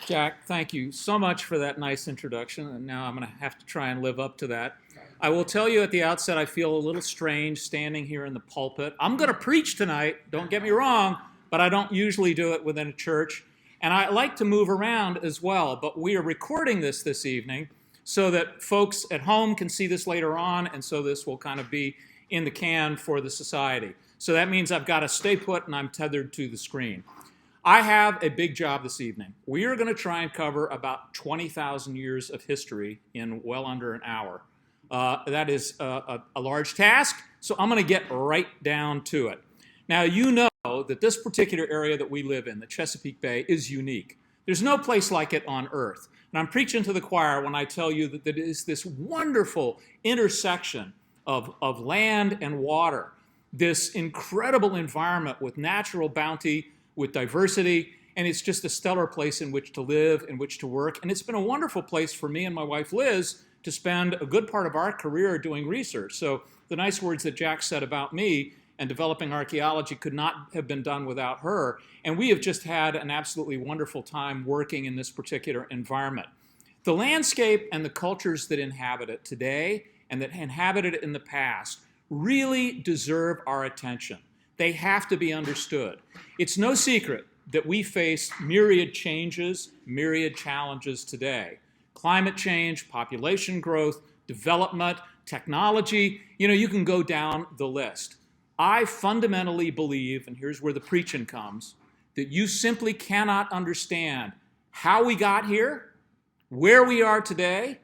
Jack, thank you so much for that nice introduction, and now I'm going to have to try and live up to that. I will tell you at the outset, I feel a little strange standing here in the pulpit. I'm going to preach tonight, don't get me wrong, but I don't usually do it within a church. And I like to move around as well, but we are recording this evening so that folks at home can see this later on, and so this will kind of be in the can for the society. So that means I've got to stay put and I'm tethered to the screen. I have a big job this evening. We are going to try and cover about 20,000 years of history in well under an hour. That is a large task, so I'm going to get right down to it. Now, you know that this particular area that we live in, the Chesapeake Bay, is unique. There's no place like it on Earth. And I'm preaching to the choir when I tell you that it is this wonderful intersection of land and water, this incredible environment with natural bounty, with diversity, and it's just a stellar place in which to live, in which to work. And it's been a wonderful place for me and my wife Liz to spend a good part of our career doing research. So the nice words that Jack said about me and developing archaeology could not have been done without her. And we have just had an absolutely wonderful time working in this particular environment. The landscape and the cultures that inhabit it today and that inhabited it in the past really deserve our attention. They have to be understood. It's no secret that we face myriad changes, myriad challenges today. Climate change, population growth, development, technology, you can go down the list. I fundamentally believe, and here's where the preaching comes, that you simply cannot understand how we got here, where we are today,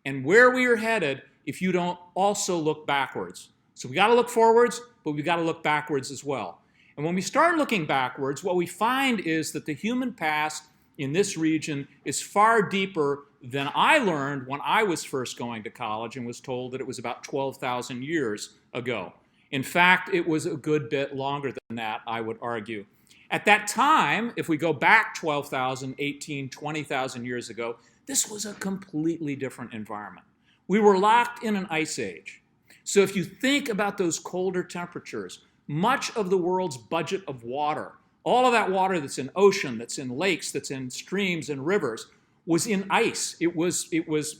and where we are headed if you don't also look backwards. So we got to look forwards, but we've got to look backwards as well. And when we start looking backwards, what we find is that the human past in this region is far deeper than I learned when I was first going to college and was told that it was about 12,000 years ago. In fact, it was a good bit longer than that, I would argue. At that time, if we go back 12,000, 18, 20,000 years ago, this was a completely different environment. We were locked in an ice age. So if you think about those colder temperatures, much of the world's budget of water, all of that water that's in ocean, that's in lakes, that's in streams and rivers, was in ice. It was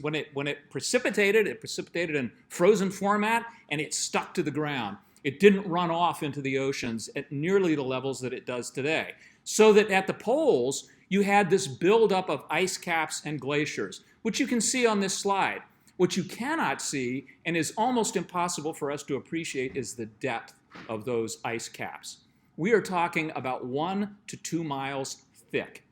when it precipitated in frozen format, and it stuck to the ground. It didn't run off into the oceans at nearly the levels that it does today. So that at the poles, you had this buildup of ice caps and glaciers, which you can see on this slide. What you cannot see, and is almost impossible for us to appreciate, is the depth of those ice caps. We are talking about 1 to 2 miles thick.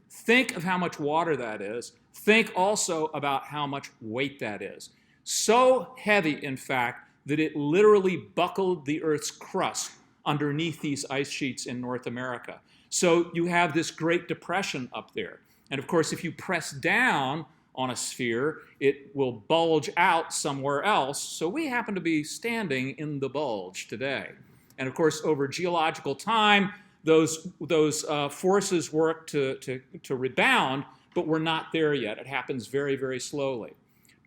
Think of how much water that is. Think also about how much weight that is. So heavy, in fact, that it literally buckled the Earth's crust underneath these ice sheets in North America. So you have this Great Depression up there. And of course, if you press down on a sphere, it will bulge out somewhere else. So we happen to be standing in the bulge today. And of course, over geological time, those forces work to rebound, but we're not there yet. It happens very, very slowly.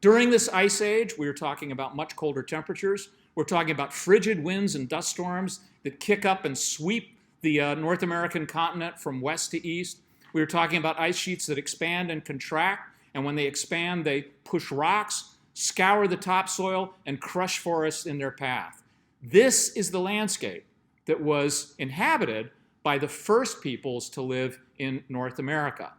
During this ice age, we were talking about much colder temperatures. We're talking about frigid winds and dust storms that kick up and sweep the North American continent from west to east. We were talking about ice sheets that expand and contract, and when they expand, they push rocks, scour the topsoil, and crush forests in their path. This is the landscape that was inhabited by the first peoples to live in North America.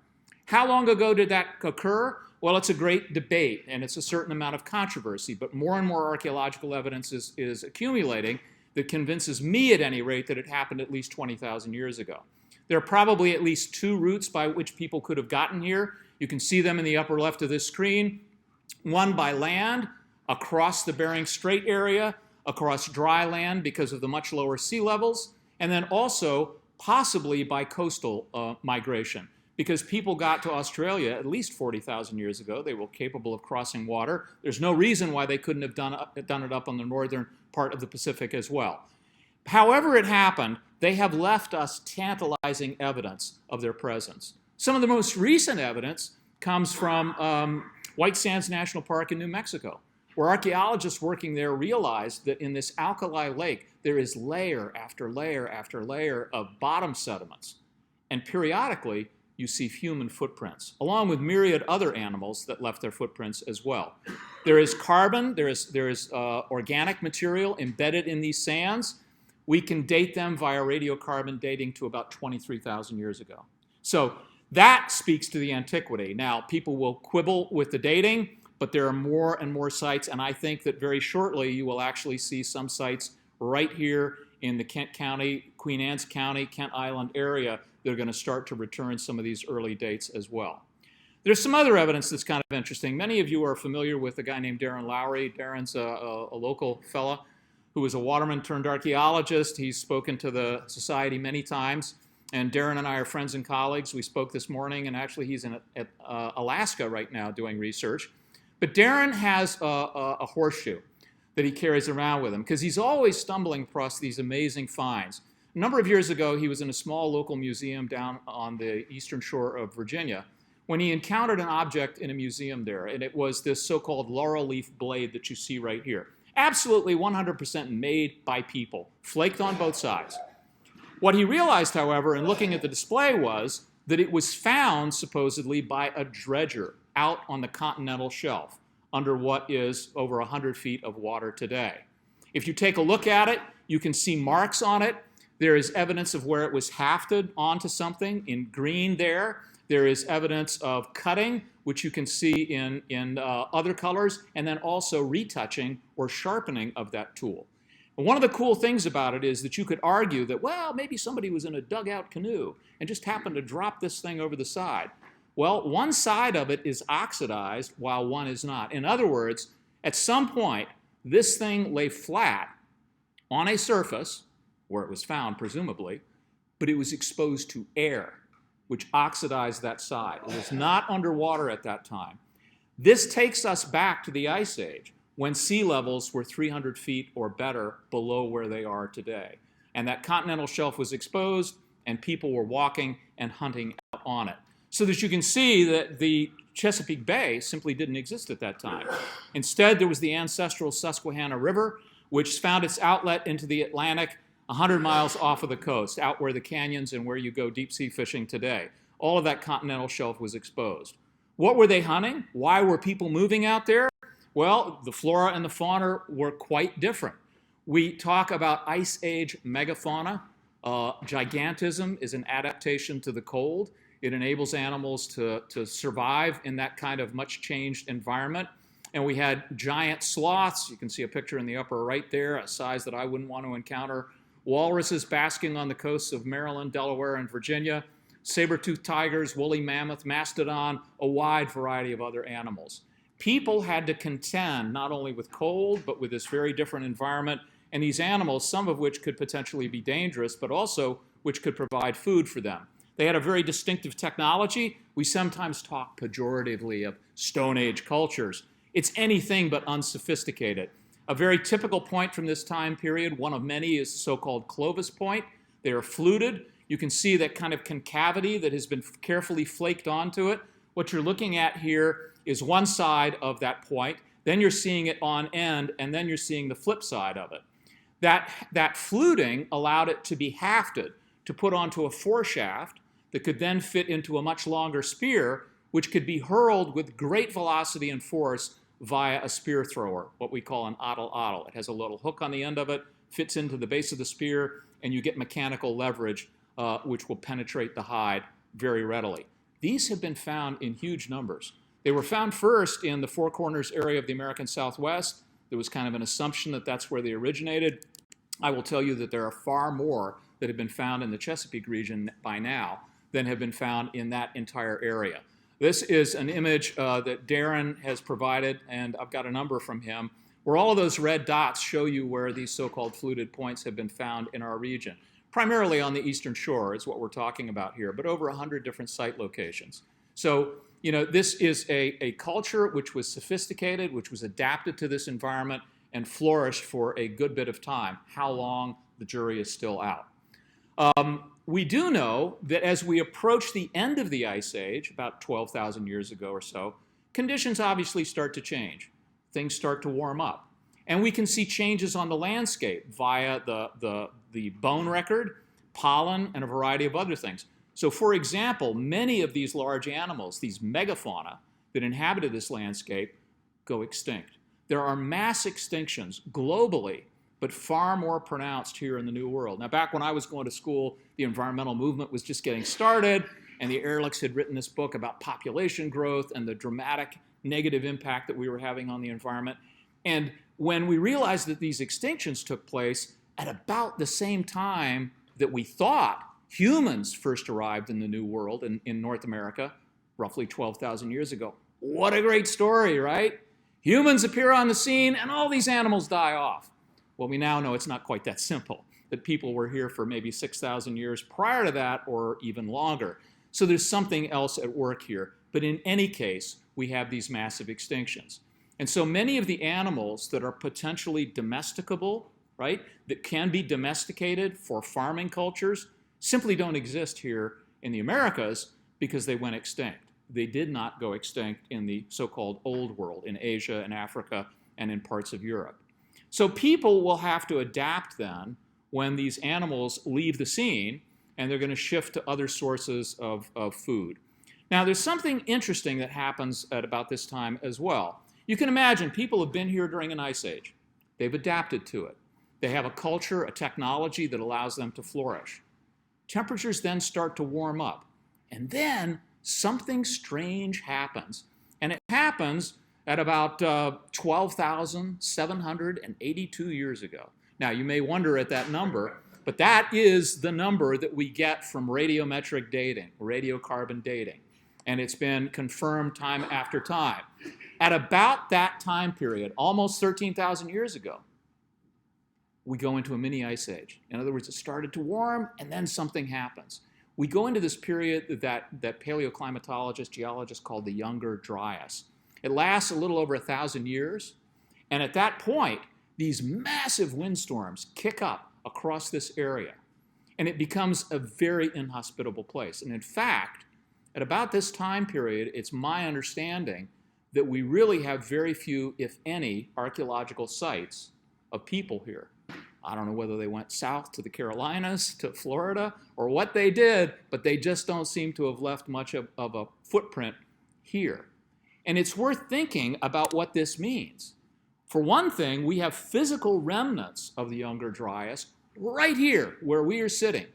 How long ago did that occur? Well, it's a great debate, and it's a certain amount of controversy, but more and more archaeological evidence is accumulating that convinces me, at any rate, that it happened at least 20,000 years ago. There are probably at least 2 routes by which people could have gotten here. You can see them in the upper left of this screen. One by land, across the Bering Strait area, across dry land because of the much lower sea levels, and then also possibly by coastal migration, because people got to Australia at least 40,000 years ago. They were capable of crossing water. There's no reason why they couldn't have done it up on the northern part of the Pacific as well. However it happened, they have left us tantalizing evidence of their presence. Some of the most recent evidence comes from White Sands National Park in New Mexico, where archaeologists working there realized that in this alkali lake, there is layer after layer after layer of bottom sediments. And periodically, you see human footprints, along with myriad other animals that left their footprints as well. There is carbon, there is organic material embedded in these sands. We can date them via radiocarbon dating to about 23,000 years ago. So that speaks to the antiquity. Now, people will quibble with the dating, but there are more and more sites, and I think that very shortly you will actually see some sites right here in the Kent County, Queen Anne's County, Kent Island area that are going to start to return some of these early dates as well. There's some other evidence that's kind of interesting. Many of you are familiar with a guy named Darren Lowry. Darren's a local fella who is a waterman turned archaeologist. He's spoken to the society many times, and Darren and I are friends and colleagues. We spoke this morning, and actually he's at Alaska right now doing research. But Darren has a horseshoe that he carries around with him because he's always stumbling across these amazing finds. A number of years ago, he was in a small local museum down on the eastern shore of Virginia when he encountered an object in a museum there, and it was this so-called laurel leaf blade that you see right here. Absolutely 100% made by people, flaked on both sides. What he realized, however, in looking at the display was that it was found, supposedly, by a dredger out on the continental shelf under what is over 100 feet of water today. If you take a look at it, you can see marks on it. There is evidence of where it was hafted onto something in green there. There is evidence of cutting, which you can see in other colors, and then also retouching or sharpening of that tool. And one of the cool things about it is that you could argue that, well, maybe somebody was in a dugout canoe and just happened to drop this thing over the side. Well, one side of it is oxidized while one is not. In other words, at some point, this thing lay flat on a surface, where it was found, presumably, but it was exposed to air, which oxidized that side. It was not underwater at that time. This takes us back to the Ice Age, when sea levels were 300 feet or better below where they are today. And that continental shelf was exposed, and people were walking and hunting out on it. So that you can see that the Chesapeake Bay simply didn't exist at that time. Instead, there was the ancestral Susquehanna River, which found its outlet into the Atlantic 100 miles off of the coast, out where the canyons and where you go deep sea fishing today. All of that continental shelf was exposed. What were they hunting? Why were people moving out there? Well, the flora and the fauna were quite different. We talk about Ice Age megafauna. Gigantism is an adaptation to the cold. It enables animals to survive in that kind of much changed environment. And we had giant sloths. You can see a picture in the upper right there, a size that I wouldn't want to encounter. Walruses basking on the coasts of Maryland, Delaware, and Virginia. Saber-toothed tigers, woolly mammoth, mastodon, a wide variety of other animals. People had to contend not only with cold, but with this very different environment. And these animals, some of which could potentially be dangerous, but also which could provide food for them. They had a very distinctive technology. We sometimes talk pejoratively of Stone Age cultures. It's anything but unsophisticated. A very typical point from this time period, one of many, is the so-called Clovis point. They are fluted. You can see that kind of concavity that has been carefully flaked onto it. What you're looking at here is one side of that point. Then you're seeing it on end, and then you're seeing the flip side of it. That fluting allowed it to be hafted, to put onto a foreshaft that could then fit into a much longer spear, which could be hurled with great velocity and force via a spear thrower, what we call an ottle-ottle. It has a little hook on the end of it, fits into the base of the spear, and you get mechanical leverage, which will penetrate the hide very readily. These have been found in huge numbers. They were found first in the Four Corners area of the American Southwest. There was kind of an assumption that that's where they originated. I will tell you that there are far more that have been found in the Chesapeake region by now than have been found in that entire area. This is an image that Darren has provided, and I've got a number from him, where all of those red dots show you where these so-called fluted points have been found in our region. Primarily on the eastern shore is what we're talking about here, but over 100 different site locations. So, you know, this is a culture which was sophisticated, which was adapted to this environment, and flourished for a good bit of time. How long, the jury is still out. We do know that as we approach the end of the Ice Age, about 12,000 years ago or so, conditions obviously start to change. Things start to warm up. And we can see changes on the landscape via the bone record, pollen, and a variety of other things. So for example, many of these large animals, these megafauna that inhabited this landscape, go extinct. There are mass extinctions globally, but far more pronounced here in the New World. Now, back when I was going to school, the environmental movement was just getting started, and the Ehrlichs had written this book about population growth and the dramatic negative impact that we were having on the environment. And when we realized that these extinctions took place at about the same time that we thought humans first arrived in the New World in North America, roughly 12,000 years ago. What a great story, right? Humans appear on the scene and all these animals die off. Well, we now know it's not quite that simple, that people were here for maybe 6,000 years prior to that or even longer. So there's something else at work here. But in any case, we have these massive extinctions. And so many of the animals that are potentially domesticable, right, that can be domesticated for farming cultures, simply don't exist here in the Americas because they went extinct. They did not go extinct in the so-called Old World, in Asia and Africa and in parts of Europe. So people will have to adapt then when these animals leave the scene, and they're going to shift to other sources of food. Now, there's something interesting that happens at about this time as well. You can imagine people have been here during an ice age. They've adapted to it. They have a culture, a technology that allows them to flourish. Temperatures then start to warm up, and then something strange happens. And it happens at about 12,782 years ago. Now, you may wonder at that number, but that is the number that we get from radiometric dating, radiocarbon dating. And it's been confirmed time after time. At about that time period, almost 13,000 years ago, we go into a mini ice age. In other words, it started to warm, and then something happens. We go into this period that paleoclimatologists, geologists call the Younger Dryas. It lasts a little over 1,000 years, and at that point, these massive windstorms kick up across this area, and it becomes a very inhospitable place. And in fact, at about this time period, it's my understanding that we really have very few, if any, archaeological sites of people here. I don't know whether they went south to the Carolinas, to Florida, or what they did, but they just don't seem to have left much of a footprint here. And it's worth thinking about what this means. For one thing, we have physical remnants of the Younger Dryas right here where we are sitting.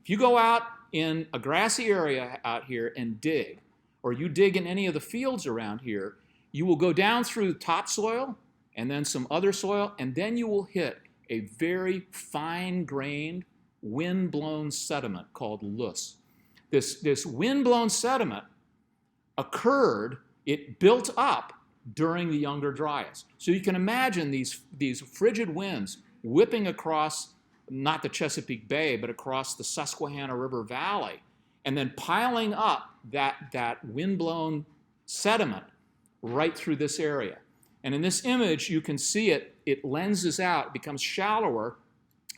If you go out in a grassy area out here and dig, or you dig in any of the fields around here, you will go down through topsoil and then some other soil, and then you will hit a very fine-grained, wind-blown sediment called loess. This wind-blown sediment occurred, it built up during the Younger Dryas. So you can imagine these frigid winds whipping across, not the Chesapeake Bay, but across the Susquehanna River Valley, and then piling up that wind-blown sediment right through this area. And in this image, you can see it lenses out, it becomes shallower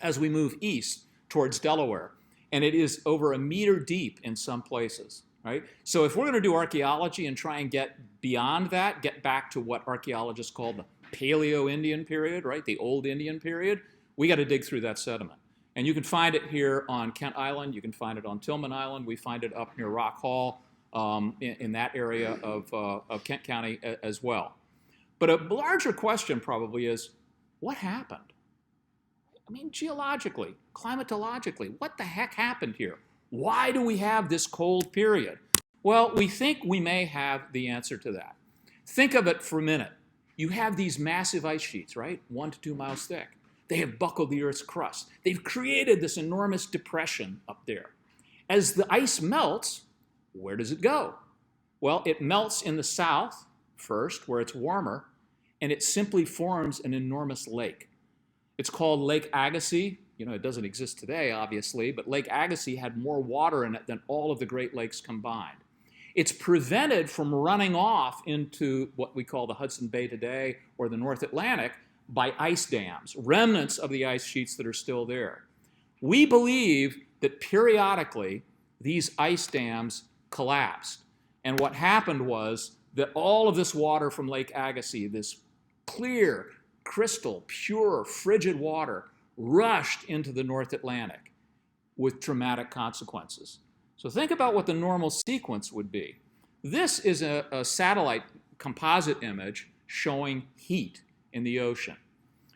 as we move east towards Delaware. And it is over 1 meter deep in some places, right? So if we're going to do archaeology and try and get beyond that, get back to what archaeologists call the Paleo-Indian period, right? The Old Indian period, we got to dig through that sediment. And you can find it here on Kent Island. You can find it on Tillman Island. We find it up near Rock Hall in that area of Kent County as well. But a larger question probably is, what happened? I mean, geologically, climatologically, what the heck happened here? Why do we have this cold period? Well, we think we may have the answer to that. Think of it for a minute. You have these massive ice sheets, right? 1 to 2 miles thick. They have buckled the Earth's crust. They've created this enormous depression up there. As the ice melts, where does it go? Well, it melts in the south first, where it's warmer, and it simply forms an enormous lake. It's called Lake Agassiz. You know, it doesn't exist today, obviously, but Lake Agassiz had more water in it than all of the Great Lakes combined. It's prevented from running off into what we call the Hudson Bay today or the North Atlantic by ice dams, remnants of the ice sheets that are still there. We believe that periodically these ice dams collapsed. And what happened was that all of this water from Lake Agassiz, this clear, crystal, pure, frigid water, rushed into the North Atlantic with dramatic consequences. So think about what the normal sequence would be. This is a satellite composite image showing heat in the ocean.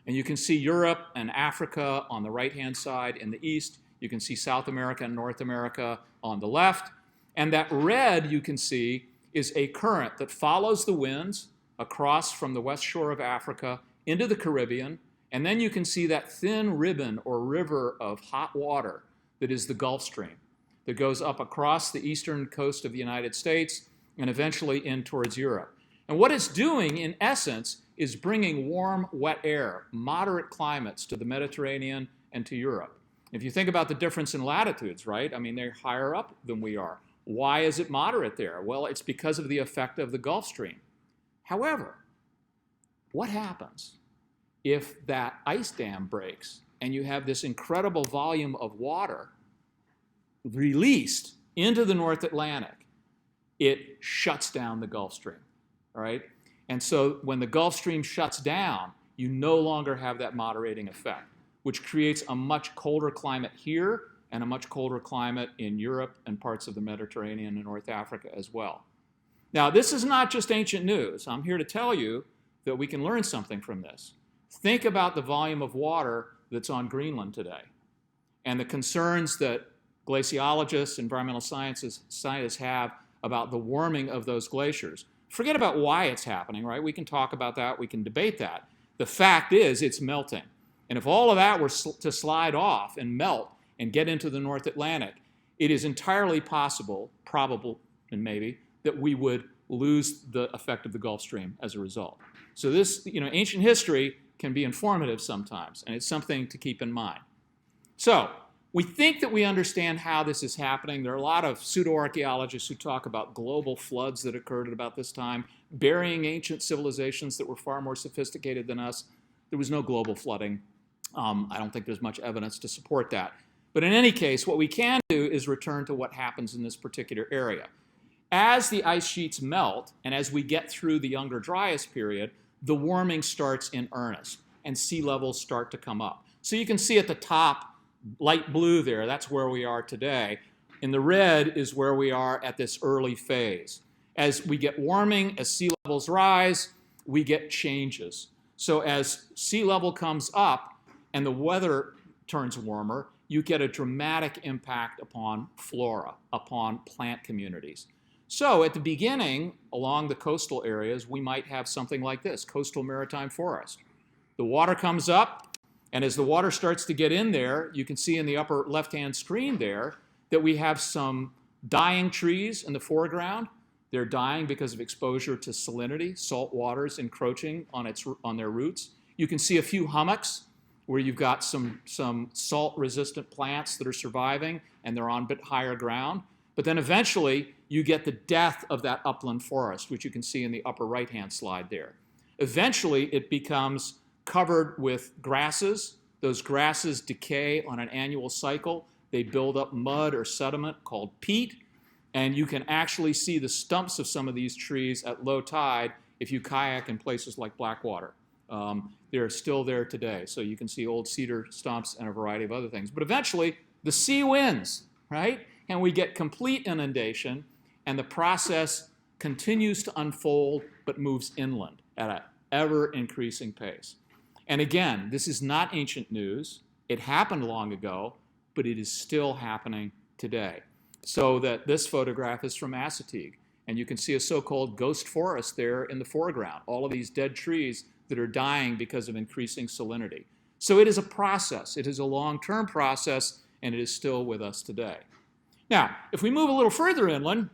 And you can see Europe and Africa on the right-hand side in the east. You can see South America and North America on the left. And that red you can see is a current that follows the winds across from the west shore of Africa into the Caribbean. And then you can see that thin ribbon or river of hot water that is the Gulf Stream that goes up across the eastern coast of the United States and eventually in towards Europe. And what it's doing, in essence, is bringing warm, wet air, moderate climates to the Mediterranean and to Europe. If you think about the difference in latitudes, right? I mean, they're higher up than we are. Why is it moderate there? Well, it's because of the effect of the Gulf Stream. However, what happens if that ice dam breaks and you have this incredible volume of water released into the North Atlantic? It shuts down the Gulf Stream, all right? And so when the Gulf Stream shuts down, you no longer have that moderating effect, which creates a much colder climate here and a much colder climate in Europe and parts of the Mediterranean and North Africa as well. Now, this is not just ancient news. I'm here to tell you that we can learn something from this. Think about the volume of water that's on Greenland today and the concerns that glaciologists, environmental scientists have about the warming of those glaciers. Forget about why it's happening, right? We can talk about that. We can debate that. The fact is it's melting. And if all of that were to slide off and melt and get into the North Atlantic, it is entirely possible, probable, and maybe, that we would lose the effect of the Gulf Stream as a result. So this, ancient history can be informative sometimes, and it's something to keep in mind. So we think that we understand how this is happening. There are a lot of pseudo-archaeologists who talk about global floods that occurred at about this time, burying ancient civilizations that were far more sophisticated than us. There was no global flooding. I don't think there's much evidence to support that. But in any case, what we can do is return to what happens in this particular area. As the ice sheets melt, and as we get through the Younger Dryas period, the warming starts in earnest, and sea levels start to come up. So you can see at the top, light blue there, that's where we are today. In the red is where we are at this early phase. As we get warming, as sea levels rise, we get changes. So as sea level comes up and the weather turns warmer, you get a dramatic impact upon flora, upon plant communities. So at the beginning, along the coastal areas, we might have something like this, coastal maritime forest. The water comes up, and as the water starts to get in there, you can see in the upper left-hand screen there that we have some dying trees in the foreground. They're dying because of exposure to salinity, salt waters encroaching on their roots. You can see a few hummocks where you've got some salt-resistant plants that are surviving, and they're on a bit higher ground. But then eventually, you get the death of that upland forest, which you can see in the upper right-hand slide there. Eventually, it becomes covered with grasses. Those grasses decay on an annual cycle. They build up mud or sediment called peat, and you can actually see the stumps of some of these trees at low tide if you kayak in places like Blackwater. They're still there today, so you can see old cedar stumps and a variety of other things. But eventually, the sea wins, right? And we get complete inundation, and the process continues to unfold but moves inland at an ever-increasing pace. And again, this is not ancient news. It happened long ago, but it is still happening today. So that this photograph is from Assateague, and you can see a so-called ghost forest there in the foreground, all of these dead trees that are dying because of increasing salinity. So it is a process. It is a long-term process, and it is still with us today. Now, if we move a little further inland,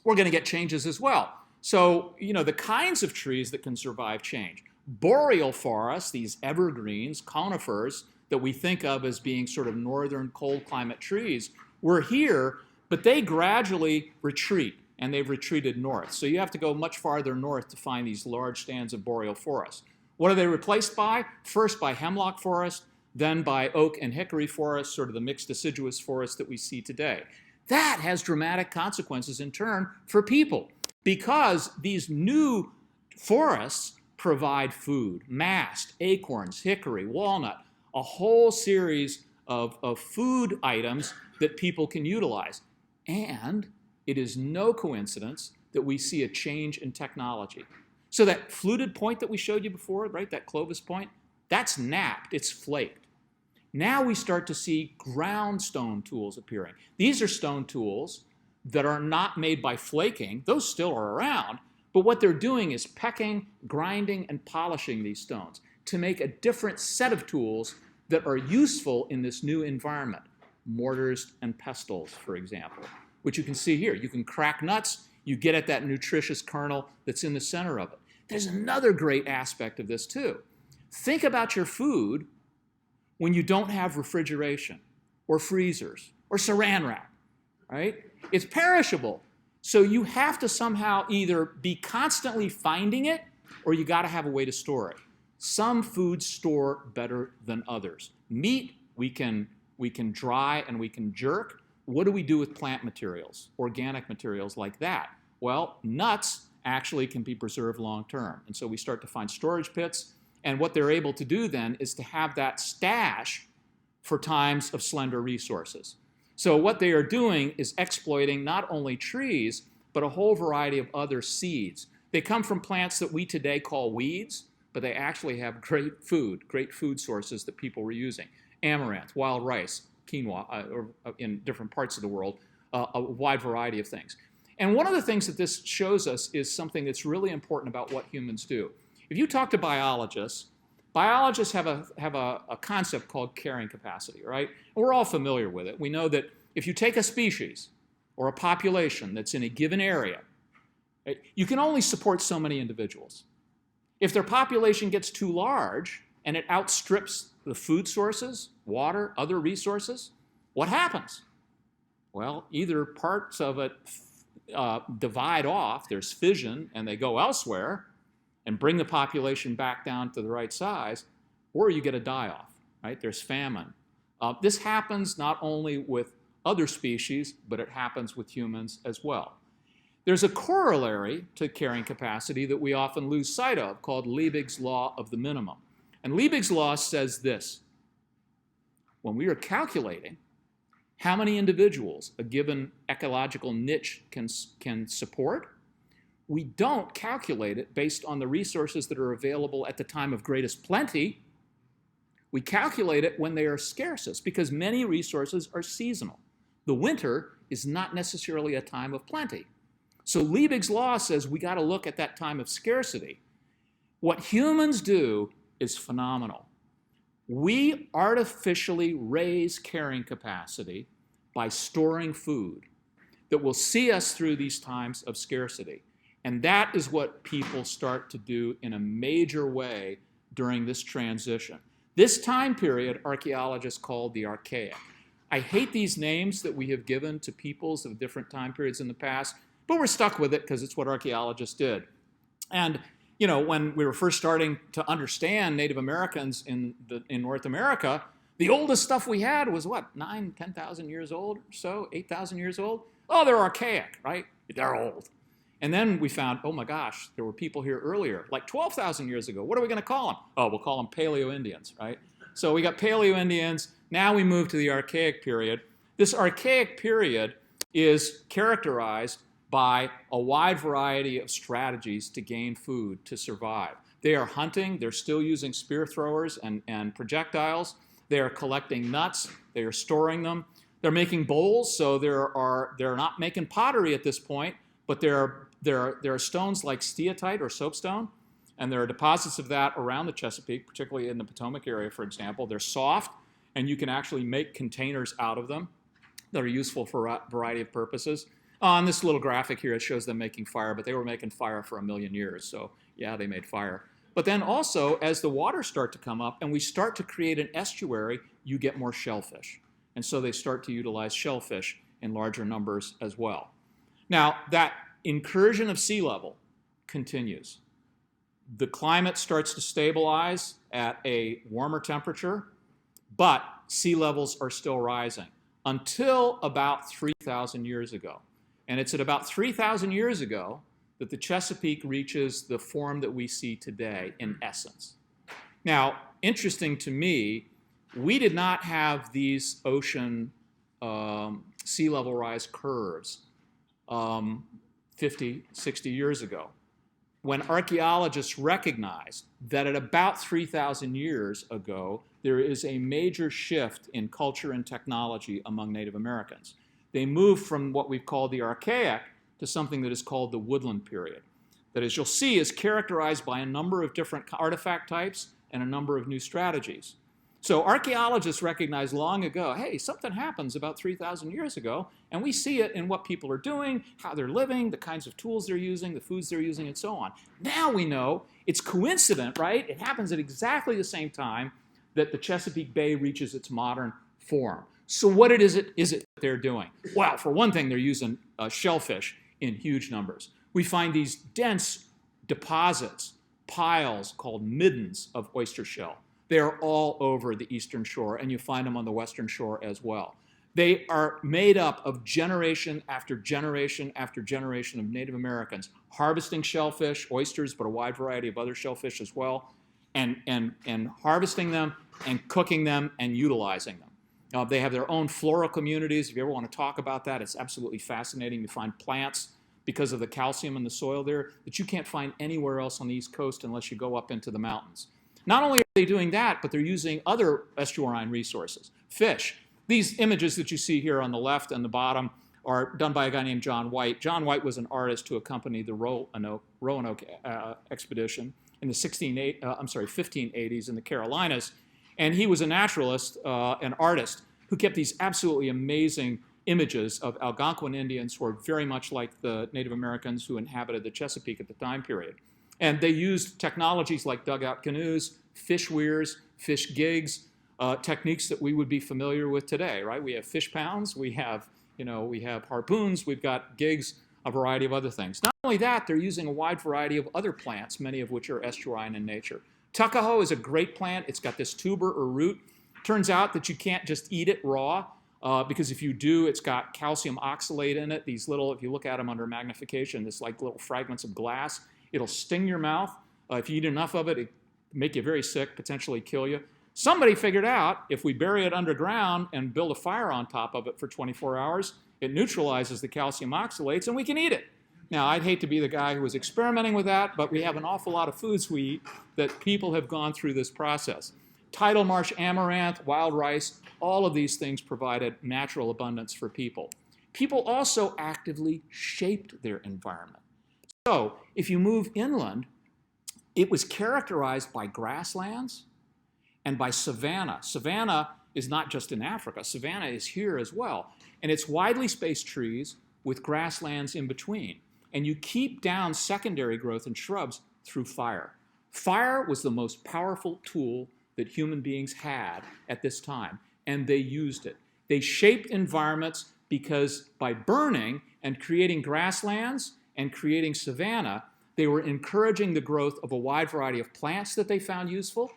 we're going to get changes as well. So, the kinds of trees that can survive change. Boreal forests, these evergreens, conifers, that we think of as being sort of northern cold climate trees, were here, but they gradually retreat, and they've retreated north. So you have to go much farther north to find these large stands of boreal forest. What are they replaced by? First by hemlock forest, then by oak and hickory forest, sort of the mixed deciduous forest that we see today. That has dramatic consequences in turn for people because these new forests provide food, mast, acorns, hickory, walnut, a whole series of food items that people can utilize. And it is no coincidence that we see a change in technology. So that fluted point that we showed you before, right, that Clovis point, that's napped, it's flaked. Now we start to see ground stone tools appearing. These are stone tools that are not made by flaking. Those still are around, but what they're doing is pecking, grinding, and polishing these stones to make a different set of tools that are useful in this new environment. Mortars and pestles, for example, which you can see here. You can crack nuts, you get at that nutritious kernel that's in the center of it. There's another great aspect of this too. Think about your food when you don't have refrigeration or freezers or saran wrap, right? It's perishable. So you have to somehow either be constantly finding it or you got to have a way to store it. Some foods store better than others. Meat, we can dry and we can jerk. What do we do with plant materials, organic materials like that? Well, nuts actually can be preserved long term. And so we start to find storage pits. And what they're able to do then is to have that stash for times of slender resources. So what they are doing is exploiting not only trees, but a whole variety of other seeds. They come from plants that we today call weeds, but they actually have great food sources that people were using. Amaranth, wild rice, quinoa, or in different parts of the world, a wide variety of things. And one of the things that this shows us is something that's really important about what humans do. If you talk to biologists have a concept called carrying capacity, right? And we're all familiar with it. We know that if you take a species or a population that's in a given area, right, you can only support so many individuals. If their population gets too large and it outstrips the food sources, water, other resources, what happens? Well, either parts of it divide off, there's fission, and they go elsewhere and bring the population back down to the right size, or you get a die-off, right? There's famine. This happens not only with other species, but it happens with humans as well. There's a corollary to carrying capacity that we often lose sight of called Liebig's law of the minimum. And Liebig's law says this: when we are calculating how many individuals a given ecological niche can support, we don't calculate it based on the resources that are available at the time of greatest plenty. We calculate it when they are scarcest, because many resources are seasonal. The winter is not necessarily a time of plenty. So Liebig's law says we got to look at that time of scarcity. What humans do is phenomenal. We artificially raise carrying capacity by storing food that will see us through these times of scarcity. And that is what people start to do in a major way during this transition. This time period, archaeologists called the Archaic. I hate these names that we have given to peoples of different time periods in the past, but we're stuck with it because it's what archaeologists did. And you know, when we were first starting to understand Native Americans in North America, the oldest stuff we had was what, 9,000, 10,000 years old or so, 8,000 years old? Oh, they're archaic, right? They're old. And then we found, oh my gosh, there were people here earlier, like 12,000 years ago. What are we going to call them? Oh, we'll call them Paleo-Indians, right? So we got Paleo-Indians. Now we move to the Archaic period. This Archaic period is characterized by a wide variety of strategies to gain food, to survive. They are hunting. They're still using spear throwers and projectiles. They are collecting nuts. They are storing them. They're making bowls, so they're not making pottery at this point, but there are stones like steatite or soapstone, and there are deposits of that around the Chesapeake, particularly in the Potomac area, for example. They're soft, and you can actually make containers out of them that are useful for a variety of purposes. On this little graphic here, it shows them making fire, but they were making fire for 1,000,000 years, so yeah, they made fire. But then also, as the waters start to come up and we start to create an estuary, you get more shellfish. And so they start to utilize shellfish in larger numbers as well. Now, that incursion of sea level continues. The climate starts to stabilize at a warmer temperature, but sea levels are still rising until about 3,000 years ago. And it's at about 3,000 years ago that the Chesapeake reaches the form that we see today in essence. Now, interesting to me, we did not have these ocean sea level rise curves 50, 60 years ago, when archaeologists recognized that at about 3,000 years ago, there is a major shift in culture and technology among Native Americans. They moved from what we've called the archaic to something that is called the woodland period. That, as you'll see, is characterized by a number of different artifact types and a number of new strategies. So archaeologists recognized long ago, hey, something happens about 3,000 years ago, and we see it in what people are doing, how they're living, the kinds of tools they're using, the foods they're using, and so on. Now we know it's coincident, right? It happens at exactly the same time that the Chesapeake Bay reaches its modern form. So what is it they're doing? Well, for one thing, they're using shellfish in huge numbers. We find these dense deposits, piles called middens of oyster shell. They are all over the eastern shore, and you find them on the western shore as well. They are made up of generation after generation after generation of Native Americans harvesting shellfish, oysters, but a wide variety of other shellfish as well, and harvesting them and cooking them and utilizing them. They have their own floral communities. If you ever want to talk about that, it's absolutely fascinating. You find plants because of the calcium in the soil there that you can't find anywhere else on the East Coast unless you go up into the mountains. Not only are they doing that, but they're using other estuarine resources. Fish. These images that you see here on the left and the bottom are done by a guy named John White. John White was an artist who accompanied the Roanoke expedition in the 1580s in the Carolinas. And he was a naturalist, an artist, who kept these absolutely amazing images of Algonquin Indians who are very much like the Native Americans who inhabited the Chesapeake at the time period. And they used technologies like dugout canoes, fish weirs, fish gigs, techniques that we would be familiar with today, right? We have fish pounds, we have harpoons, we've got gigs, a variety of other things. Not only that, they're using a wide variety of other plants, many of which are estuarine in nature. Tuckahoe is a great plant. It's got this tuber or root. Turns out that you can't just eat it raw, because if you do, it's got calcium oxalate in it. These little, if you look at them under magnification, this like little fragments of glass. It'll sting your mouth. If you eat enough of it, it'll make you very sick, potentially kill you. Somebody figured out if we bury it underground and build a fire on top of it for 24 hours, it neutralizes the calcium oxalates and we can eat it. Now, I'd hate to be the guy who was experimenting with that, but we have an awful lot of foods we eat that people have gone through this process. Tidal marsh amaranth, wild rice, all of these things provided natural abundance for people. People also actively shaped their environment. So if you move inland, it was characterized by grasslands and by savanna. Savanna is not just in Africa. Savanna is here as well. And it's widely spaced trees with grasslands in between. And you keep down secondary growth and shrubs through fire. Fire was the most powerful tool that human beings had at this time, and they used it. They shaped environments because by burning and creating grasslands and creating savanna, they were encouraging the growth of a wide variety of plants that they found useful,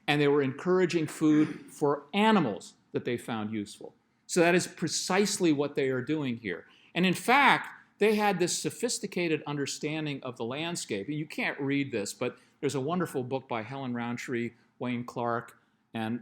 and they were encouraging food for animals that they found useful. So that is precisely what they are doing here. And in fact, they had this sophisticated understanding of the landscape. And you can't read this, but there's a wonderful book by Helen Roundtree, Wayne Clark, and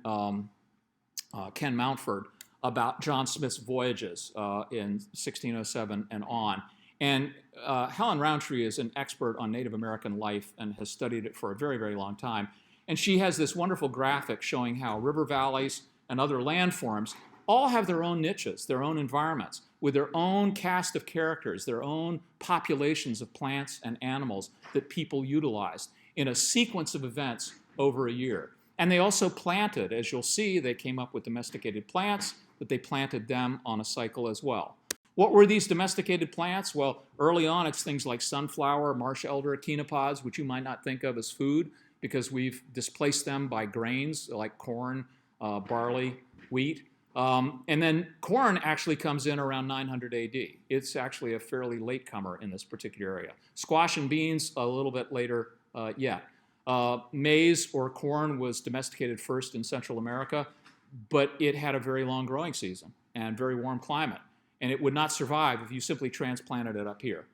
Ken Mountford about John Smith's voyages in 1607 and on. And Helen Roundtree is an expert on Native American life and has studied it for a very, very long time. And she has this wonderful graphic showing how river valleys and other landforms all have their own niches, their own environments, with their own cast of characters, their own populations of plants and animals that people utilized in a sequence of events over a year. And they also planted, as you'll see, they came up with domesticated plants, but they planted them on a cycle as well. What were these domesticated plants? Well, early on, it's things like sunflower, marsh elder, echinopods, which you might not think of as food because we've displaced them by grains like corn, barley, wheat. And then corn actually comes in around 900 AD. It's actually a fairly late comer in this particular area. Squash and beans a little bit later yet. Maize or corn was domesticated first in Central America, but it had a very long growing season and very warm climate. And it would not survive if you simply transplanted it up here.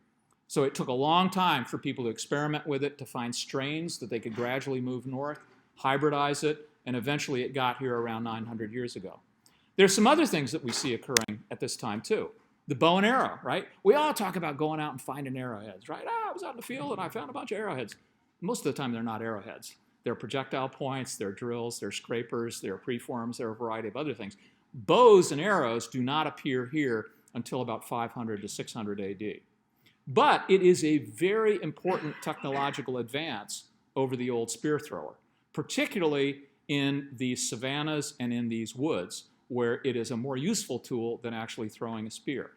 So it took a long time for people to experiment with it, to find strains that they could gradually move north, hybridize it, and eventually it got here around 900 years ago. There's some other things that we see occurring at this time too. The bow and arrow, right? We all talk about going out and finding arrowheads, right? I was out in the field and I found a bunch of arrowheads. Most of the time they're not arrowheads. They're projectile points, they're drills, they're scrapers, they're preforms, they're a variety of other things. Bows and arrows do not appear here until about 500 to 600 AD. But it is a very important technological advance over the old spear thrower, particularly in these savannas and in these woods, where it is a more useful tool than actually throwing a spear.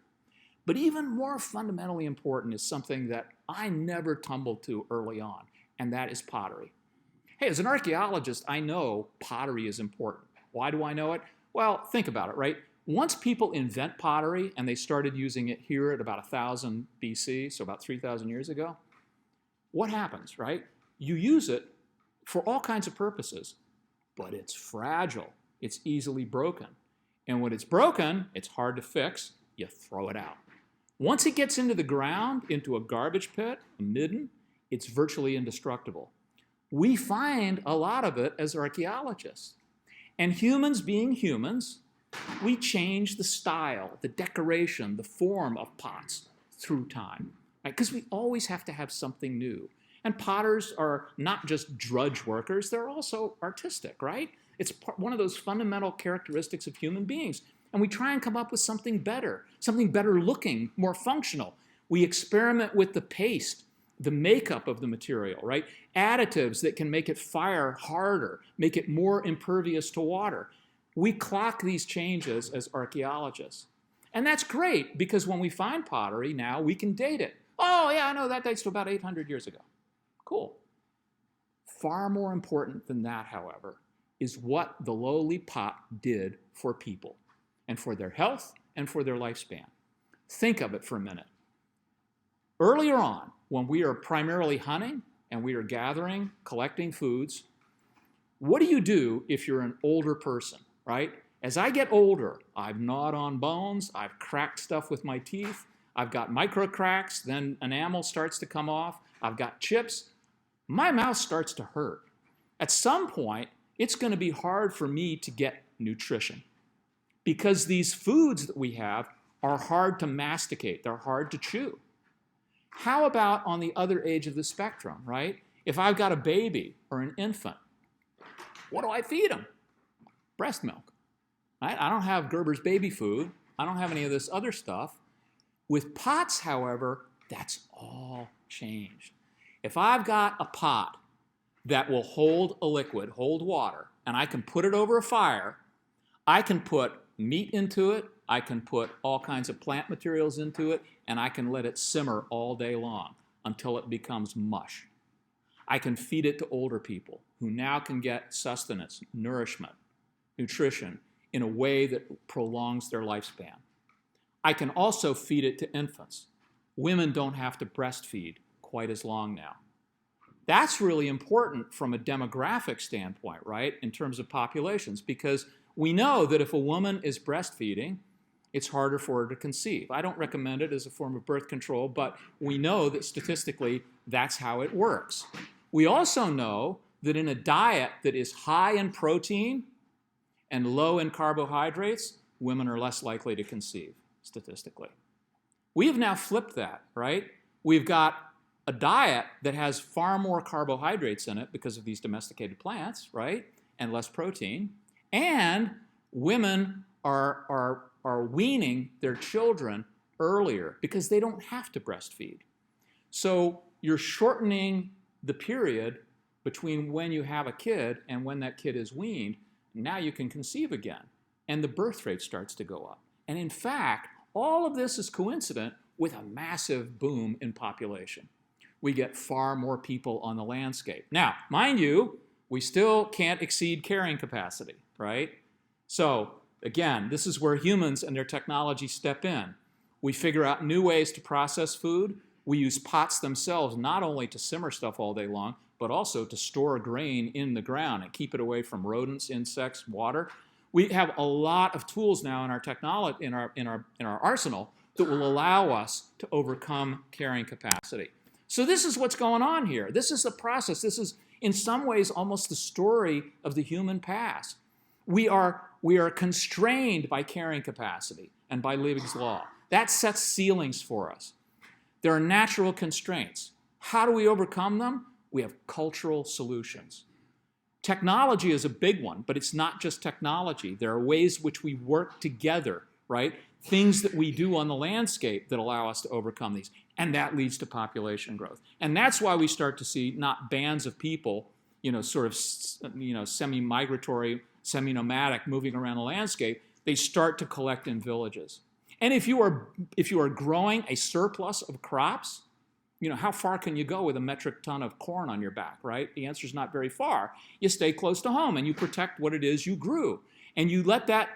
But even more fundamentally important is something that I never tumbled to early on, and that is pottery. Hey, as an archaeologist, I know pottery is important. Why do I know it? Well, think about it, right? Once people invent pottery, and they started using it here at about 1000 BC, so about 3,000 years ago, what happens, right? You use it for all kinds of purposes, but it's fragile. It's easily broken. And when it's broken, it's hard to fix. You throw it out. Once it gets into the ground, into a garbage pit, a midden, it's virtually indestructible. We find a lot of it as archaeologists. And humans being humans, we change the style, the decoration, the form of pots through time, right? Because we always have to have something new. And potters are not just drudge workers, they're also artistic, right? It's one of those fundamental characteristics of human beings. And we try and come up with something better looking, more functional. We experiment with the paste, the makeup of the material, right? Additives that can make it fire harder, make it more impervious to water. We clock these changes as archaeologists. And that's great, because when we find pottery now, we can date it. Oh, yeah, I know that dates to about 800 years ago. Cool. Far more important than that, however, is what the lowly pot did for people, and for their health, and for their lifespan. Think of it for a minute. Earlier on, when we are primarily hunting, and we are gathering, collecting foods, what do you do if you're an older person, right? As I get older, I've gnawed on bones, I've cracked stuff with my teeth, I've got micro cracks, then enamel starts to come off, I've got chips. My mouth starts to hurt. At some point, it's going to be hard for me to get nutrition, because these foods that we have are hard to masticate, they're hard to chew. How about on the other age of the spectrum, right? If I've got a baby or an infant, what do I feed them? Breast milk, right? I don't have Gerber's baby food. I don't have any of this other stuff. With pots, however, that's all changed. If I've got a pot that will hold a liquid, hold water, and I can put it over a fire, I can put meat into it, I can put all kinds of plant materials into it, and I can let it simmer all day long until it becomes mush. I can feed it to older people who now can get sustenance, nourishment, nutrition in a way that prolongs their lifespan. I can also feed it to infants. Women don't have to breastfeed quite as long now. That's really important from a demographic standpoint, right, in terms of populations, because we know that if a woman is breastfeeding, it's harder for her to conceive. I don't recommend it as a form of birth control, but we know that statistically that's how it works. We also know that in a diet that is high in protein and low in carbohydrates, women are less likely to conceive, statistically. We have now flipped that, right? We've got a diet that has far more carbohydrates in it because of these domesticated plants, right? And less protein. And women are weaning their children earlier because they don't have to breastfeed. So you're shortening the period between when you have a kid and when that kid is weaned. Now you can conceive again, and the birth rate starts to go up. And in fact, all of this is coincident with a massive boom in population. We get far more people on the landscape. Now, mind you, we still can't exceed carrying capacity, right? So again, this is where humans and their technology step in. We figure out new ways to process food. We use pots themselves not only to simmer stuff all day long, but also to store grain in the ground and keep it away from rodents, insects, water. We have a lot of tools now in our technology, in our arsenal, that will allow us to overcome carrying capacity. So this is what's going on here. This is the process. This is, in some ways, almost the story of the human past. We are constrained by carrying capacity and by Liebig's law. That sets ceilings for us. There are natural constraints. How do we overcome them? We have cultural solutions. Technology is a big one, but it's not just technology. There are ways which we work together, right? Things that we do on the landscape that allow us to overcome these. And that leads to population growth. And that's why we start to see not bands of people, sort of, semi-migratory, semi-nomadic moving around the landscape. They start to collect in villages. And if you are growing a surplus of crops, how far can you go with a metric ton of corn on your back, right? The answer is not very far. You stay close to home and you protect what it is you grew. And you let that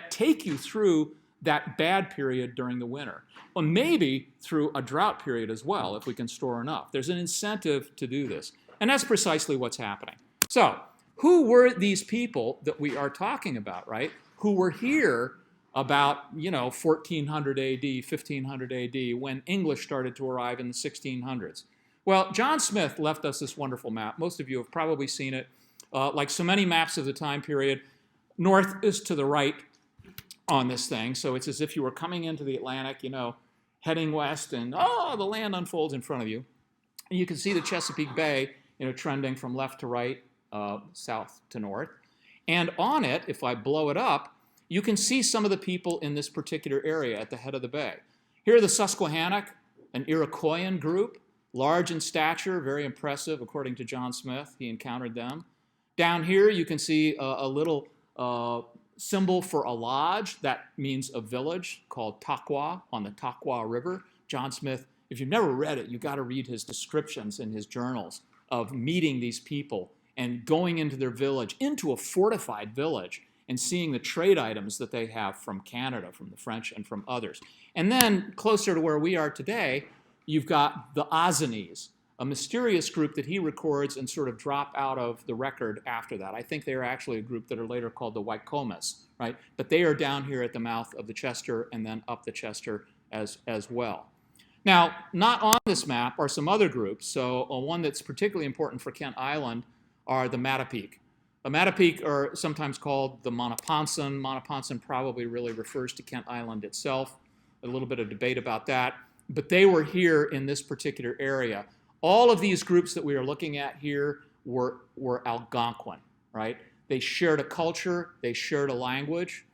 take you through that bad period during the winter. Well, maybe through a drought period as well, if we can store enough. There's an incentive to do this. And that's precisely what's happening. So, who were these people that we are talking about, right? Who were here about, 1400 AD, 1500 AD, when English started to arrive in the 1600s. Well, John Smith left us this wonderful map. Most of you have probably seen it. Like so many maps of the time period, north is to the right on this thing. So it's as if you were coming into the Atlantic, heading west, and the land unfolds in front of you. And you can see the Chesapeake Bay, trending from left to right, south to north. And on it, if I blow it up, you can see some of the people in this particular area at the head of the bay. Here are the Susquehannock, an Iroquoian group, large in stature, very impressive, according to John Smith. He encountered them. Down here, you can see a little symbol for a lodge. That means a village called Taqua on the Taqua River. John Smith, if you've never read it, you've got to read his descriptions in his journals of meeting these people and going into their village, into a fortified village, and seeing the trade items that they have from Canada, from the French, and from others. And then, closer to where we are today, you've got the Ozanese, a mysterious group that he records and sort of drop out of the record after that. I think they are actually a group that are later called the Waikomas, right? But they are down here at the mouth of the Chester and then up the Chester as well. Now, not on this map are some other groups. So one that's particularly important for Kent Island are the Mattapique. The Mattapique are sometimes called the Monoponson. Monoponson probably really refers to Kent Island itself. A little bit of debate about that. But they were here in this particular area. All of these groups that we are looking at here were Algonquin, right? They shared a culture. They shared a language.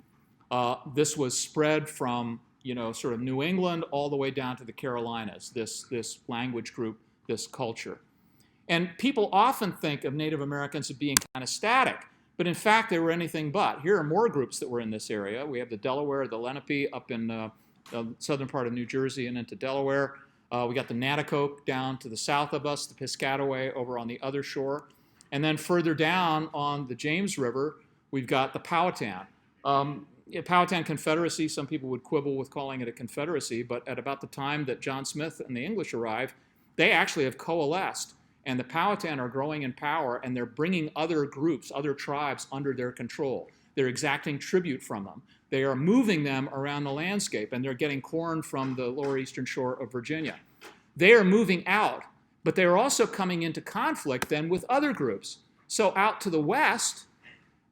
This was spread from, sort of New England all the way down to the Carolinas, this language group, this culture. And people often think of Native Americans as being kind of static, but in fact, they were anything but. Here are more groups that were in this area. We have the Delaware, the Lenape up in the southern part of New Jersey and into Delaware. We got the Nanticoke down to the south of us, the Piscataway over on the other shore. And then further down on the James River, we've got the Powhatan. Powhatan Confederacy, some people would quibble with calling it a confederacy, but at about the time that John Smith and the English arrived, they actually have coalesced. And the Powhatan are growing in power, and they're bringing other groups, other tribes under their control. They're exacting tribute from them. They are moving them around the landscape, and they're getting corn from the lower eastern shore of Virginia. They are moving out, but they are also coming into conflict then with other groups. So out to the west,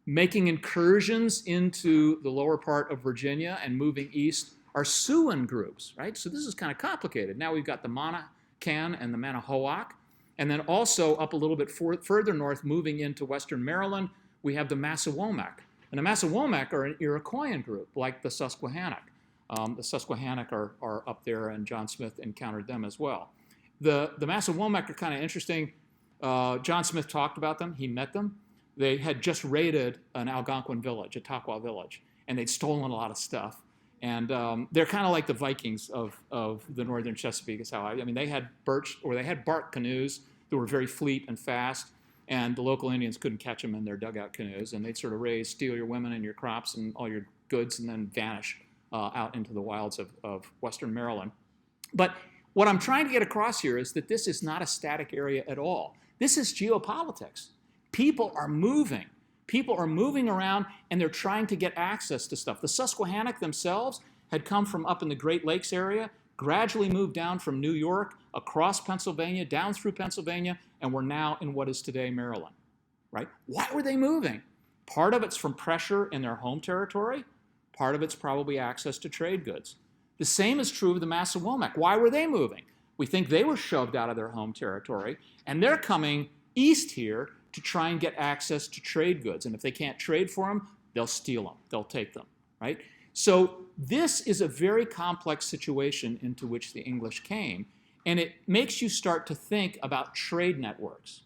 making incursions into the lower part of Virginia and moving east are Siouan groups, right? So this is kind of complicated. Now we've got the Monacan and the Manahoac. And then also up a little bit further north, moving into western Maryland, we have the Massawomac. And the Massawomac are an Iroquoian group, like the Susquehannock. The Susquehannock are up there, and John Smith encountered them as well. The Massawomac are kind of interesting. John Smith talked about them. He met them. They had just raided an Algonquin village, a Taqua village, and they'd stolen a lot of stuff. And they're kind of like the Vikings of the northern Chesapeake is how I mean, they had bark canoes that were very fleet and fast, and the local Indians couldn't catch them in their dugout canoes, and they'd sort of steal your women and your crops and all your goods and then vanish out into the wilds of western Maryland. But what I'm trying to get across here is that this is not a static area at all. This is geopolitics. People are moving. People are moving around, and they're trying to get access to stuff. The Susquehannock themselves had come from up in the Great Lakes area, gradually moved down from New York, across Pennsylvania, down through Pennsylvania, and we're now in what is today Maryland, right? Why were they moving? Part of it's from pressure in their home territory. Part of it's probably access to trade goods. The same is true of the Massawomack. Why were they moving? We think they were shoved out of their home territory, and they're coming east here to try and get access to trade goods. And if they can't trade for them, they'll steal them. They'll take them, right? So this is a very complex situation into which the English came, and it makes you start to think about trade networks,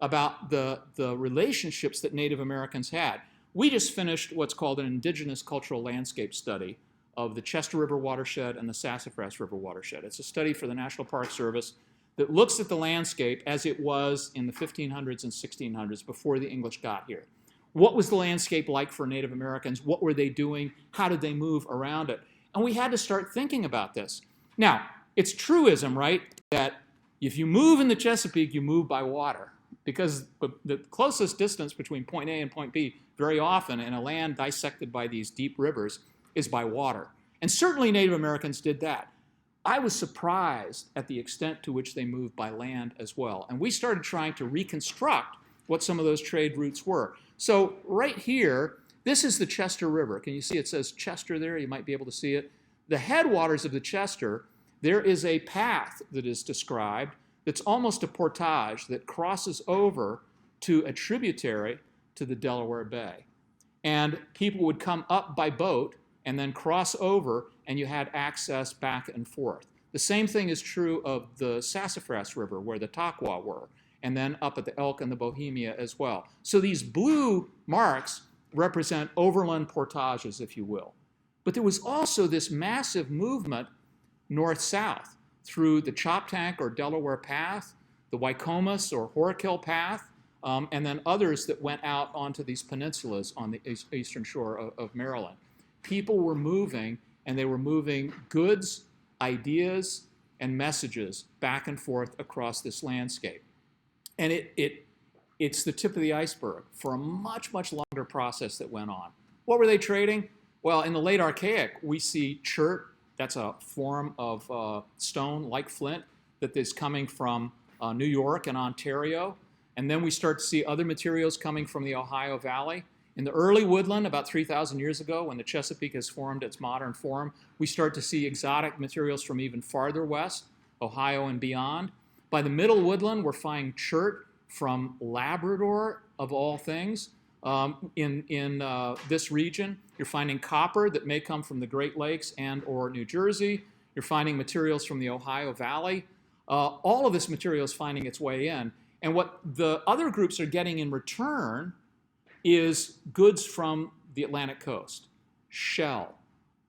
about the relationships that Native Americans had. We just finished what's called an indigenous cultural landscape study of the Chester River watershed and the Sassafras River watershed. It's a study for the National Park Service that looks at the landscape as it was in the 1500s and 1600s before the English got here. What was the landscape like for Native Americans? What were they doing? How did they move around it? And we had to start thinking about this. Now, it's truism, right, that if you move in the Chesapeake, you move by water, because the closest distance between point A and point B very often in a land dissected by these deep rivers is by water. And certainly Native Americans did that. I was surprised at the extent to which they moved by land as well. And we started trying to reconstruct what some of those trade routes were. So right here, this is the Chester River. Can you see it says Chester there? You might be able to see it. The headwaters of the Chester, there is a path that is described that's almost a portage that crosses over to a tributary to the Delaware Bay. And people would come up by boat and then cross over, and you had access back and forth. The same thing is true of the Sassafras River, where the Takwa were, and then up at the Elk and the Bohemia as well. So these blue marks represent overland portages, if you will. But there was also this massive movement north-south through the Choptank or Delaware Path, the Wycomas or Horakill Path, and then others that went out onto these peninsulas on the eastern shore of Maryland. People were moving, and they were moving goods, ideas, and messages back and forth across this landscape. And it's the tip of the iceberg for a much, much longer process that went on. What were they trading? Well, in the late Archaic, we see chert. That's a form of stone like flint that is coming from New York and Ontario. And then we start to see other materials coming from the Ohio Valley. In the early woodland, about 3,000 years ago, when the Chesapeake has formed its modern form, we start to see exotic materials from even farther west, Ohio and beyond. By the middle woodland, we're finding chert from Labrador, of all things. In this region, you're finding copper that may come from the Great Lakes and or New Jersey. You're finding materials from the Ohio Valley. All of this material is finding its way in. And what the other groups are getting in return is goods from the Atlantic coast, shell,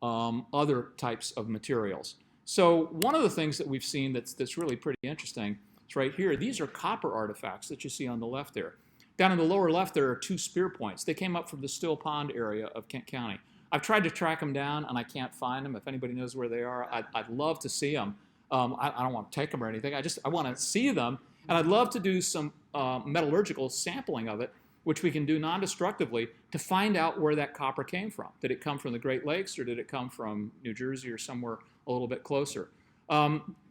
other types of materials. So one of the things that we've seen that's really pretty interesting is right here. These are copper artifacts that you see on the left there. Down in the lower left, there are two spear points. They came up from the Still Pond area of Kent County. I've tried to track them down, and I can't find them. If anybody knows where they are, I'd love to see them. I don't want to take them or anything. I want to see them, and I'd love to do some metallurgical sampling of it, which we can do non-destructively, to find out where that copper came from. Did it come from the Great Lakes, or did it come from New Jersey or somewhere a little bit closer?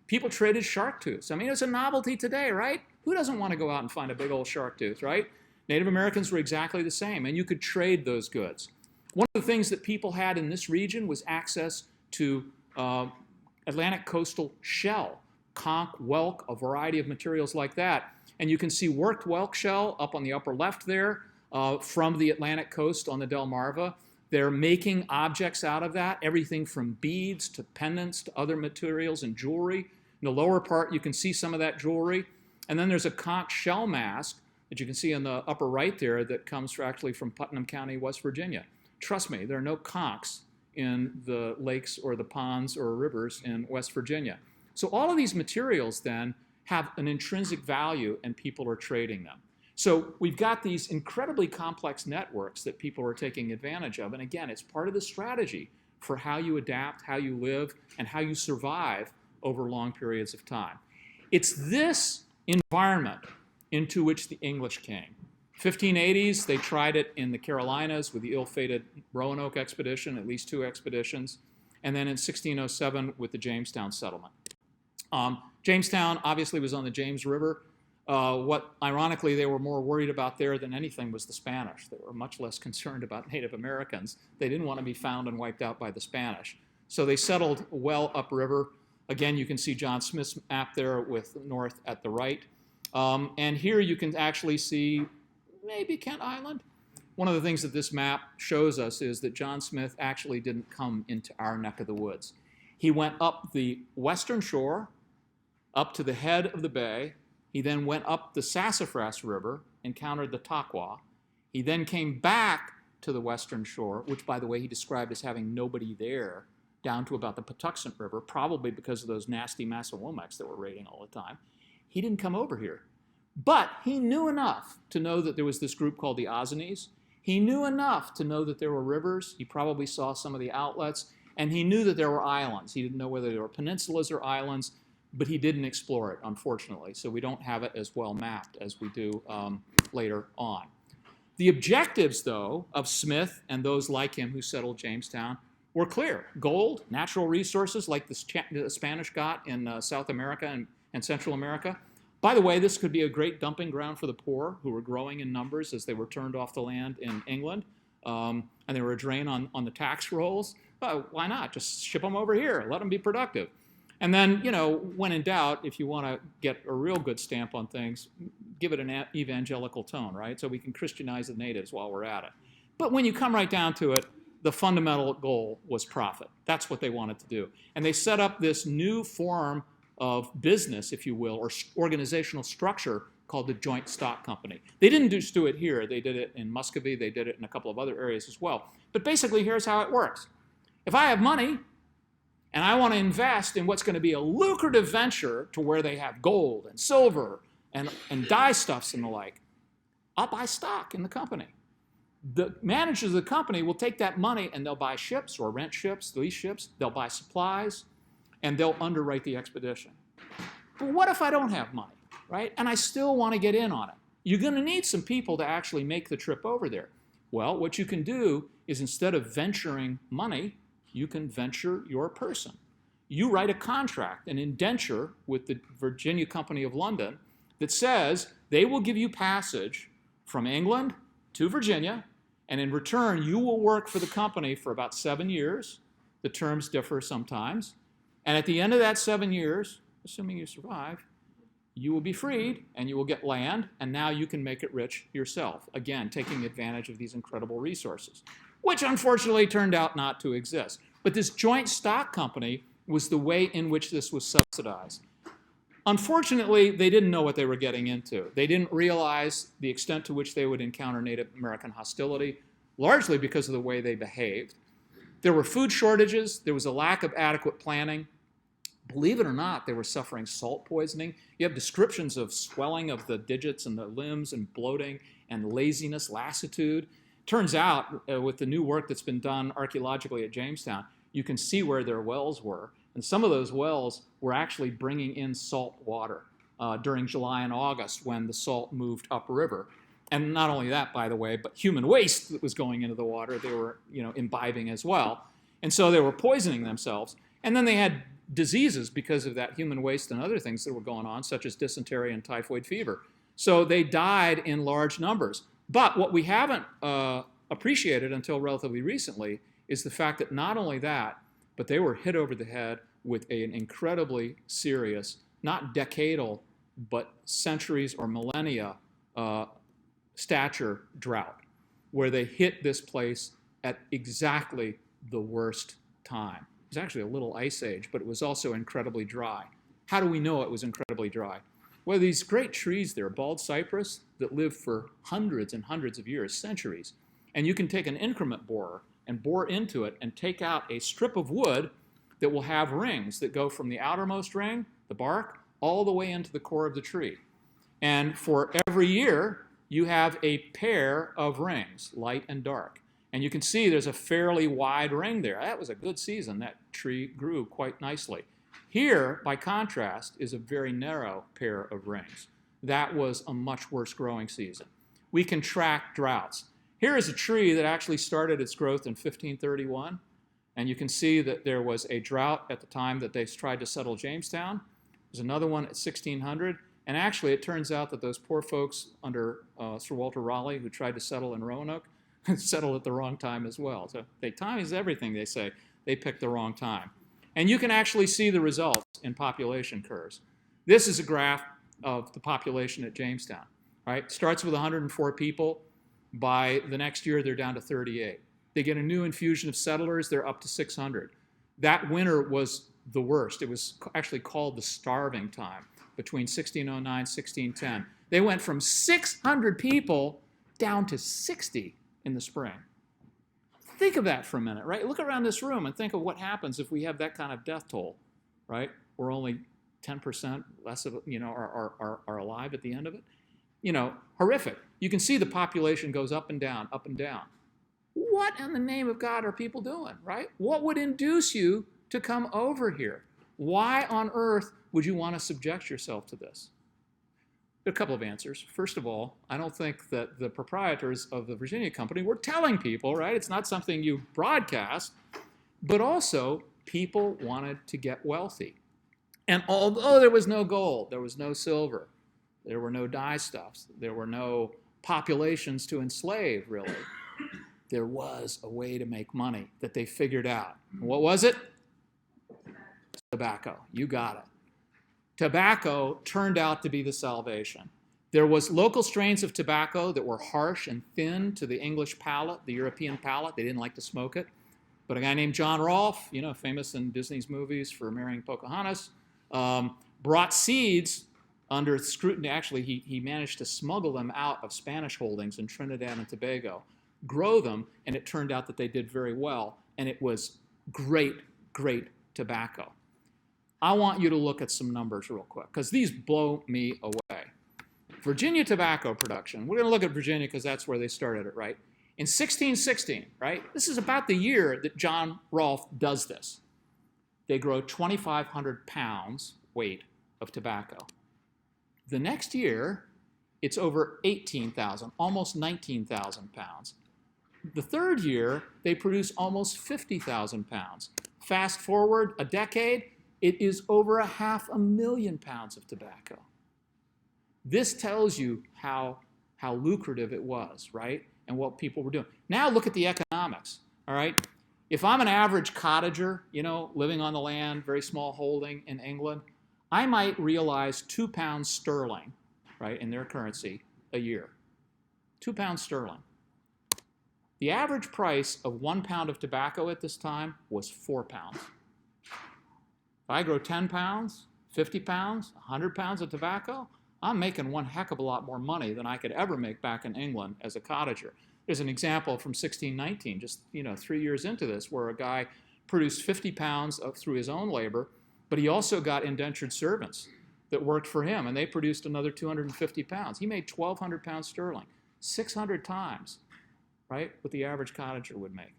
People traded shark tooths. I mean, it's a novelty today, right? Who doesn't want to go out and find a big old shark tooth, right? Native Americans were exactly the same, and you could trade those goods. One of the things that people had in this region was access to Atlantic coastal shell, conch, whelk, a variety of materials like that. And you can see worked whelk shell up on the upper left there from the Atlantic coast on the Delmarva. They're making objects out of that, everything from beads to pendants to other materials and jewelry. In the lower part, you can see some of that jewelry. And then there's a conch shell mask that you can see in the upper right there that comes actually from Putnam County, West Virginia. Trust me, there are no conchs in the lakes or the ponds or rivers in West Virginia. So all of these materials then have an intrinsic value, and people are trading them. So we've got these incredibly complex networks that people are taking advantage of. And again, it's part of the strategy for how you adapt, how you live, and how you survive over long periods of time. It's this environment into which the English came. 1580s, they tried it in the Carolinas with the ill-fated Roanoke expedition, at least 2 expeditions, and then in 1607 with the Jamestown settlement. Jamestown obviously was on the James River. What, ironically, they were more worried about there than anything was the Spanish. They were much less concerned about Native Americans. They didn't want to be found and wiped out by the Spanish. So they settled well upriver. Again, you can see John Smith's map there with north at the right. And here you can actually see maybe Kent Island. One of the things that this map shows us is that John Smith actually didn't come into our neck of the woods. He went up the western shore, up to the head of the bay. He then went up the Sassafras River, encountered the Taqua. He then came back to the western shore, which, by the way, he described as having nobody there, down to about the Patuxent River, probably because of those nasty Massawomacs that were raiding all the time. He didn't come over here. But he knew enough to know that there was this group called the Ozanese. He knew enough to know that there were rivers. He probably saw some of the outlets. And he knew that there were islands. He didn't know whether they were peninsulas or islands, but he didn't explore it, unfortunately. So we don't have it as well mapped as we do later on. The objectives, though, of Smith and those like him who settled Jamestown were clear. Gold, natural resources like the Spanish got in South America and Central America. By the way, this could be a great dumping ground for the poor who were growing in numbers as they were turned off the land in England. And they were a drain on the tax rolls. Why not? Just ship them over here. Let them be productive. And then, you know, when in doubt, if you want to get a real good stamp on things, give it an evangelical tone, right? So we can Christianize the natives while we're at it. But when you come right down to it, the fundamental goal was profit. That's what they wanted to do. And they set up this new form of business, if you will, or organizational structure called the Joint Stock Company. They didn't just do it here. They did it in Muscovy. They did it in a couple of other areas as well. But basically, here's how it works. If I have money and I want to invest in what's going to be a lucrative venture to where they have gold and silver and dye stuffs and the like, I'll buy stock in the company. The managers of the company will take that money and they'll buy ships or rent ships, lease ships. They'll buy supplies, and they'll underwrite the expedition. But what if I don't have money, right? And I still want to get in on it. You're going to need some people to actually make the trip over there. Well, what you can do is instead of venturing money, you can venture your person. You write a contract, an indenture with the Virginia Company of London that says they will give you passage from England to Virginia, and in return, you will work for the company for about 7 years. The terms differ sometimes. And at the end of that 7 years, assuming you survive, you will be freed and you will get land, and now you can make it rich yourself. Again, taking advantage of these incredible resources, which unfortunately turned out not to exist. But this joint stock company was the way in which this was subsidized. Unfortunately, they didn't know what they were getting into. They didn't realize the extent to which they would encounter Native American hostility, largely because of the way they behaved. There were food shortages. There was a lack of adequate planning. Believe it or not, they were suffering salt poisoning. You have descriptions of swelling of the digits and the limbs and bloating and laziness, lassitude. Turns out, with the new work that's been done archaeologically at Jamestown, you can see where their wells were. And some of those wells were actually bringing in salt water during July and August when the salt moved upriver. And not only that, by the way, but human waste that was going into the water, they were, imbibing as well. And so they were poisoning themselves. And then they had diseases because of that human waste and other things that were going on, such as dysentery and typhoid fever. So they died in large numbers. But what we haven't appreciated until relatively recently is the fact that not only that, but they were hit over the head with an incredibly serious, not decadal, but centuries or millennia stature drought, where they hit this place at exactly the worst time. It was actually a little ice age, but it was also incredibly dry. How do we know it was incredibly dry? Well, these great trees there, bald cypress, that live for hundreds and hundreds of years, centuries, and you can take an increment borer and bore into it and take out a strip of wood that will have rings that go from the outermost ring, the bark, all the way into the core of the tree. And for every year, you have a pair of rings, light and dark. And you can see there's a fairly wide ring there. That was a good season. That tree grew quite nicely. Here, by contrast, is a very narrow pair of rings. That was a much worse growing season. We can track droughts. Here is a tree that actually started its growth in 1531. And you can see that there was a drought at the time that they tried to settle Jamestown. There's another one at 1600. And actually, it turns out that those poor folks under Sir Walter Raleigh who tried to settle in Roanoke settled at the wrong time as well. So time is everything, they say. They picked the wrong time. And you can actually see the results in population curves. This is a graph of the population at Jamestown. Right? Starts with 104 people. By the next year, they're down to 38. They get a new infusion of settlers. They're up to 600. That winter was the worst. It was actually called the starving time between 1609 and 1610. They went from 600 people down to 60 in the spring. Think of that for a minute, right? Look around this room and think of what happens if we have that kind of death toll, right? We're only 10% less of, are alive at the end of it. Horrific. You can see the population goes up and down, up and down. What in the name of God are people doing, right? What would induce you to come over here? Why on earth would you want to subject yourself to this? There are a couple of answers. First of all, I don't think that the proprietors of the Virginia Company were telling people, right? It's not something you broadcast. But also, people wanted to get wealthy. And although there was no gold, there was no silver, there were no dyestuffs, there were no populations to enslave, really, there was a way to make money that they figured out. What was it? Tobacco. You got it. Tobacco turned out to be the salvation. There was local strains of tobacco that were harsh and thin to the English palate, the European palate. They didn't like to smoke it. But a guy named John Rolfe, famous in Disney's movies for marrying Pocahontas, brought seeds under scrutiny. Actually, he managed to smuggle them out of Spanish holdings in Trinidad and Tobago, grow them, and it turned out that they did very well, and it was great, great tobacco. I want you to look at some numbers real quick, because these blow me away. Virginia tobacco production. We're going to look at Virginia because that's where they started it, right? In 1616, right? This is about the year that John Rolfe does this. They grow 2,500 pounds weight of tobacco. The next year, it's over 18,000, almost 19,000 pounds. The third year, they produce almost 50,000 pounds. Fast forward a decade, it is over 500,000 pounds of tobacco. This tells you how lucrative it was, right? And what people were doing. Now look at the economics, all right? If I'm an average cottager, living on the land, very small holding in England, I might realize 2 pounds sterling, right, in their currency a year. 2 pounds sterling. The average price of 1 pound of tobacco at this time was 4 pounds. If I grow 10 pounds, 50 pounds, 100 pounds of tobacco, I'm making one heck of a lot more money than I could ever make back in England as a cottager. There's an example from 1619, just 3 years into this, where a guy produced 50 pounds through his own labor, but he also got indentured servants that worked for him, and they produced another 250 pounds. He made 1,200 pounds sterling, 600 times, right, what the average cottager would make.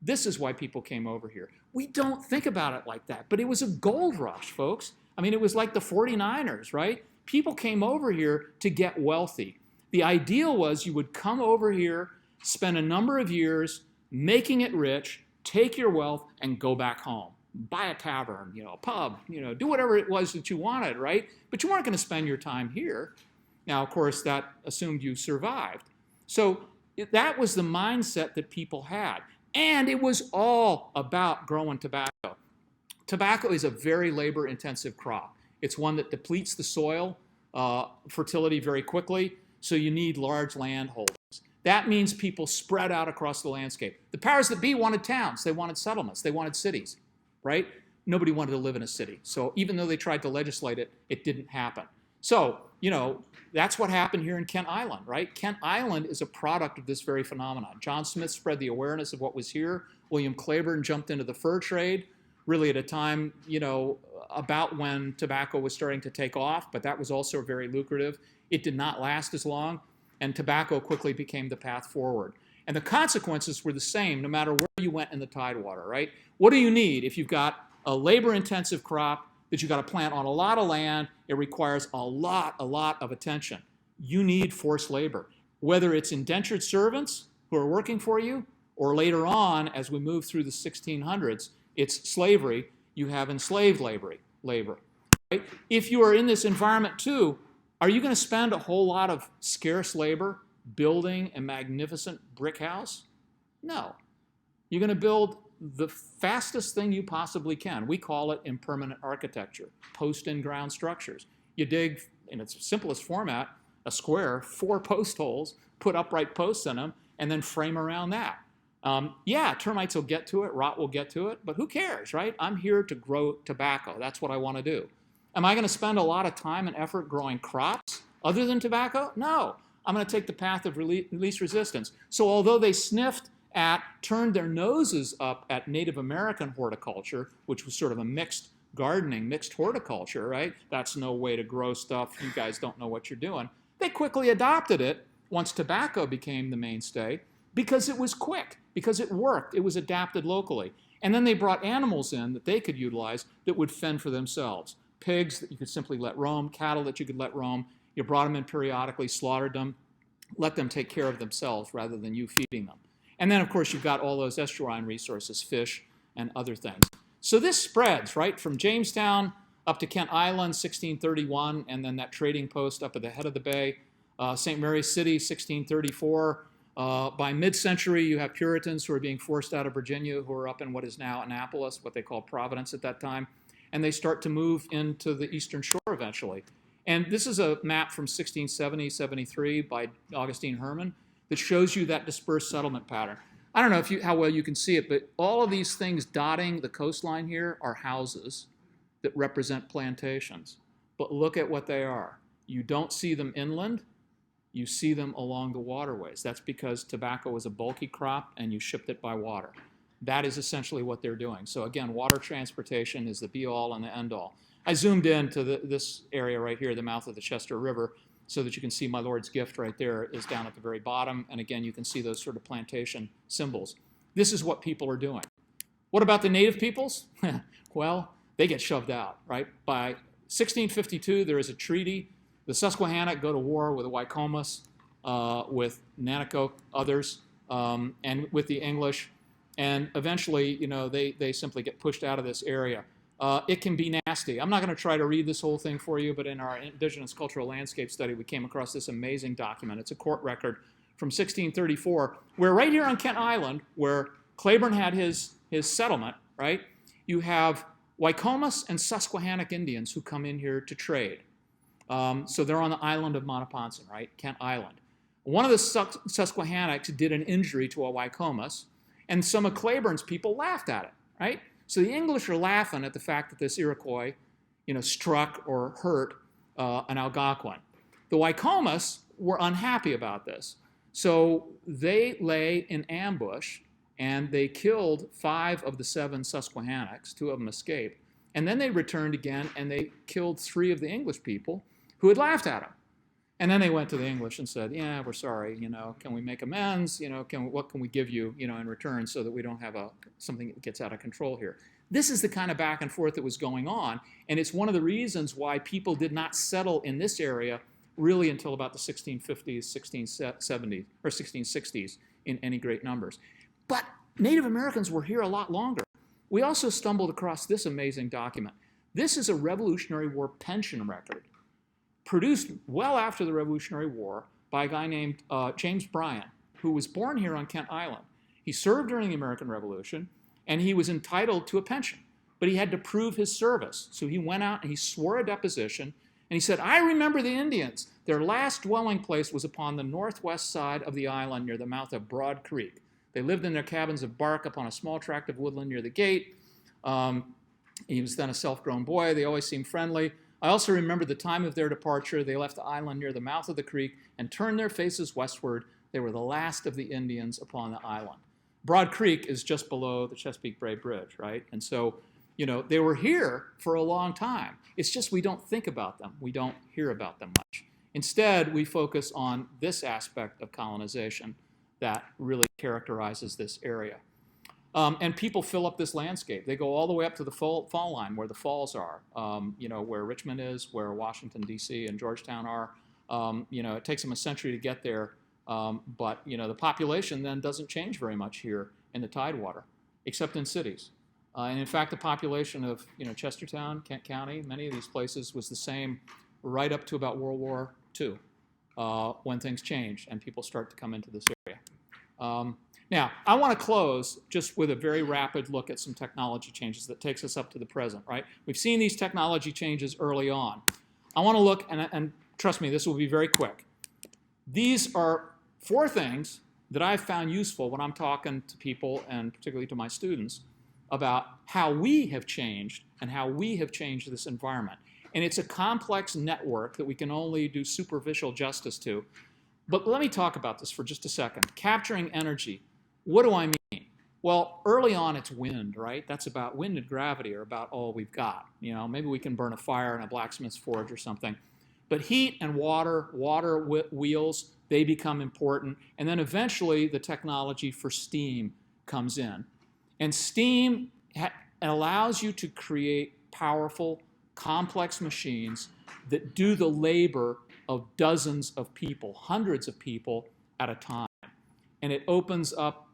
This is why people came over here. We don't think about it like that, but it was a gold rush, folks. I mean, it was like the 49ers, right? People came over here to get wealthy. The ideal was you would come over here, spend a number of years making it rich, take your wealth, and go back home. Buy a tavern, a pub, do whatever it was that you wanted, right? But you weren't going to spend your time here. Now, of course, that assumed you survived. So that was the mindset that people had. And it was all about growing tobacco. Tobacco is a very labor-intensive crop. It's one that depletes the soil fertility very quickly, so you need large land holdings. That means people spread out across the landscape. The powers that be wanted towns. They wanted settlements. They wanted cities, right? Nobody wanted to live in a city. So even though they tried to legislate it, it didn't happen. So, that's what happened here in Kent Island, right? Kent Island is a product of this very phenomenon. John Smith spread the awareness of what was here. William Claiborne jumped into the fur trade, really at a time, about when tobacco was starting to take off, but that was also very lucrative. It did not last as long, and tobacco quickly became the path forward. And the consequences were the same no matter where you went in the tidewater, right? What do you need if you've got a labor-intensive crop that you've got to plant on a lot of land? It requires a lot of attention. You need forced labor, whether it's indentured servants who are working for you, or later on, as we move through the 1600s, it's slavery. You have enslaved labor. Right? If you are in this environment too, Are you going to spend a whole lot of scarce labor building a magnificent brick house? No. You're going to build the fastest thing you possibly can. We call it impermanent architecture, post-in-ground structures. You dig, in its simplest format, a square, 4 post holes, put upright posts in them, and then frame around that. Yeah, termites will get to it, rot will get to it, but who cares, right? I'm here to grow tobacco. That's what I want to do. Am I going to spend a lot of time and effort growing crops other than tobacco? No. I'm going to take the path of least resistance. So although they turned their noses up at Native American horticulture, which was sort of a mixed gardening, mixed horticulture, right? That's no way to grow stuff. You guys don't know what you're doing. They quickly adopted it once tobacco became the mainstay because it was quick, because it worked. It was adapted locally. And then they brought animals in that they could utilize that would fend for themselves. Pigs that you could simply let roam, cattle that you could let roam. You brought them in periodically, slaughtered them, let them take care of themselves rather than you feeding them. And then, of course, you've got all those estuarine resources, fish and other things. So this spreads, right, from Jamestown up to Kent Island, 1631, and then that trading post up at the head of the bay, St. Mary's City, 1634. By mid-century, you have Puritans who are being forced out of Virginia, who are up in what is now Annapolis, what they call Providence at that time, and they start to move into the eastern shore eventually. And this is a map from 1670-73 by Augustine Herman that shows you that dispersed settlement pattern. I don't know how well you can see it, but all of these things dotting the coastline here are houses that represent plantations. But look at what they are. You don't see them inland. You see them along the waterways. That's because tobacco was a bulky crop and you shipped it by water. That is essentially what they're doing. So again, water transportation is the be-all and the end-all. I zoomed in to this area right here, the mouth of the Chester River, so that you can see my Lord's gift right there is down at the very bottom. And again, you can see those sort of plantation symbols. This is what people are doing. What about the native peoples? Well, they get shoved out, right? By 1652, there is a treaty. The Susquehannock go to war with the Wycomas, with Nanticoke, others, and with the English. And eventually, they simply get pushed out of this area. It can be nasty. I'm not going to try to read this whole thing for you, but in our Indigenous Cultural Landscape study, we came across this amazing document. It's a court record from 1634, where right here on Kent Island, where Claiborne had his settlement, right, you have Wycomas and Susquehannock Indians who come in here to trade. So they're on the island of Montponson, right, Kent Island. One of the Susquehannocks did an injury to a Wycomas, and some of Claiborne's people laughed at it, right? So the English are laughing at the fact that this Iroquois, struck or hurt an Algonquin. The Wycomas were unhappy about this. So they lay in ambush, and they killed 5 of the 7 Susquehannocks. 2 of them escaped. And then they returned again, and they killed 3 of the English people who had laughed at them. And then they went to the English and said, yeah, we're sorry, can we make amends? What can we give you, in return so that we don't have something that gets out of control here? This is the kind of back and forth that was going on, and it's one of the reasons why people did not settle in this area really until about the 1650s, 1670s, or 1660s in any great numbers. But Native Americans were here a lot longer. We also stumbled across this amazing document. This is a Revolutionary War pension record, produced well after the Revolutionary War by a guy named James Bryan, who was born here on Kent Island. He served during the American Revolution, and he was entitled to a pension, but he had to prove his service. So he went out and he swore a deposition, and he said, I remember the Indians. Their last dwelling place was upon the northwest side of the island near the mouth of Broad Creek. They lived in their cabins of bark upon a small tract of woodland near the gate. He was then a self-grown boy. They always seemed friendly. I also remember the time of their departure. They left the island near the mouth of the creek and turned their faces westward. They were the last of the Indians upon the island. Broad Creek is just below the Chesapeake Bay Bridge, right? And so, they were here for a long time. It's just we don't think about them. We don't hear about them much. Instead, we focus on this aspect of colonization that really characterizes this area. And people fill up this landscape. They go all the way up to the fall line where the falls are, where Richmond is, where Washington, D.C. and Georgetown are. It takes them a century to get there, but the population then doesn't change very much here in the Tidewater, except in cities. And in fact, the population of Chestertown, Kent County, many of these places was the same right up to about World War II, when things change and people start to come into this area. Now, I want to close just with a very rapid look at some technology changes that takes us up to the present, right? We've seen these technology changes early on. I want to look, and trust me, this will be very quick. These are 4 things that I've found useful when I'm talking to people, and particularly to my students, about how we have changed and how we have changed this environment. And it's a complex network that we can only do superficial justice to. But let me talk about this for just a second. Capturing energy. What do I mean? Well, early on it's wind, right? That's about wind and gravity are about all we've got. You know, maybe we can burn a fire in a blacksmith's forge or something. But heat and water wheels, they become important. And then eventually the technology for steam comes in. And steam allows you to create powerful, complex machines that do the labor of dozens of people, hundreds of people at a time. And it opens up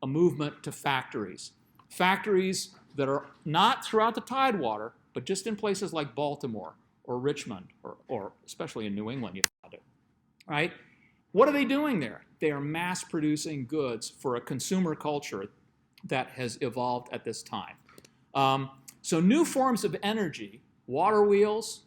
a movement to factories. Factories that are not throughout the Tidewater, but just in places like Baltimore or Richmond, or especially in New England, you found it, right? What are they doing there? They are mass producing goods for a consumer culture that has evolved at this time. So new forms of energy, water wheels,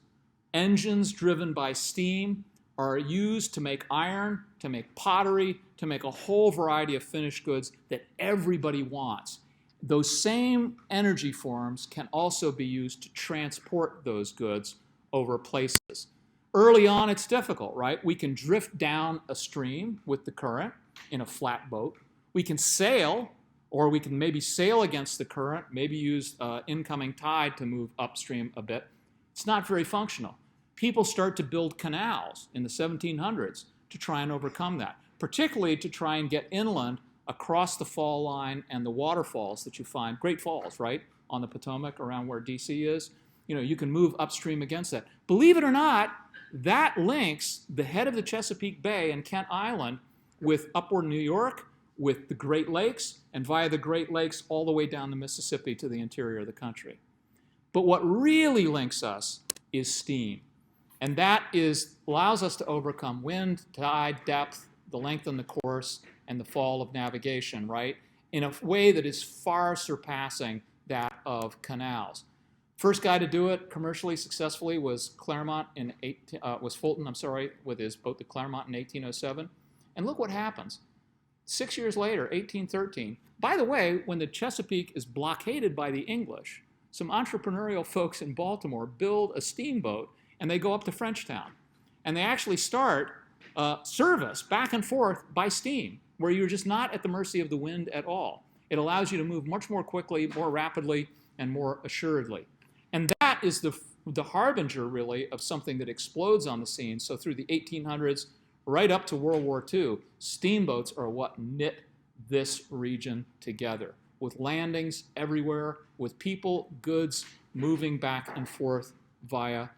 engines driven by steam, are used to make iron, to make pottery, to make a whole variety of finished goods that everybody wants. Those same energy forms can also be used to transport those goods over places. Early on, it's difficult, right? We can drift down a stream with the current in a flat boat. We can sail, or we can maybe sail against the current, maybe use incoming tide to move upstream a bit. It's not very functional. People start to build canals in the 1700s to try and overcome that, particularly to try and get inland across the fall line and the waterfalls that you find, great falls, right, on the Potomac around where DC is. You know, you can move upstream against that. Believe it or not, that links the head of the Chesapeake Bay and Kent Island with upward New York, with the Great Lakes, and via the Great Lakes all the way down the Mississippi to the interior of the country. But what really links us is steam. And that allows us to overcome wind, tide, depth, the length in the course, and the fall of navigation, right? In a way that is far surpassing that of canals. First guy to do it commercially successfully was Fulton, with his boat, the Claremont, in 1807. And look what happens. 6 years later, 1813. By the way, when the Chesapeake is blockaded by the English, some entrepreneurial folks in Baltimore build a steamboat and they go up to Frenchtown. And they actually start service back and forth by steam, where you're just not at the mercy of the wind at all. It allows you to move much more quickly, more rapidly, and more assuredly. And that is the harbinger, really, of something that explodes on the scene. So through the 1800s, right up to World War II, steamboats are what knit this region together, with landings everywhere, with people, goods moving back and forth via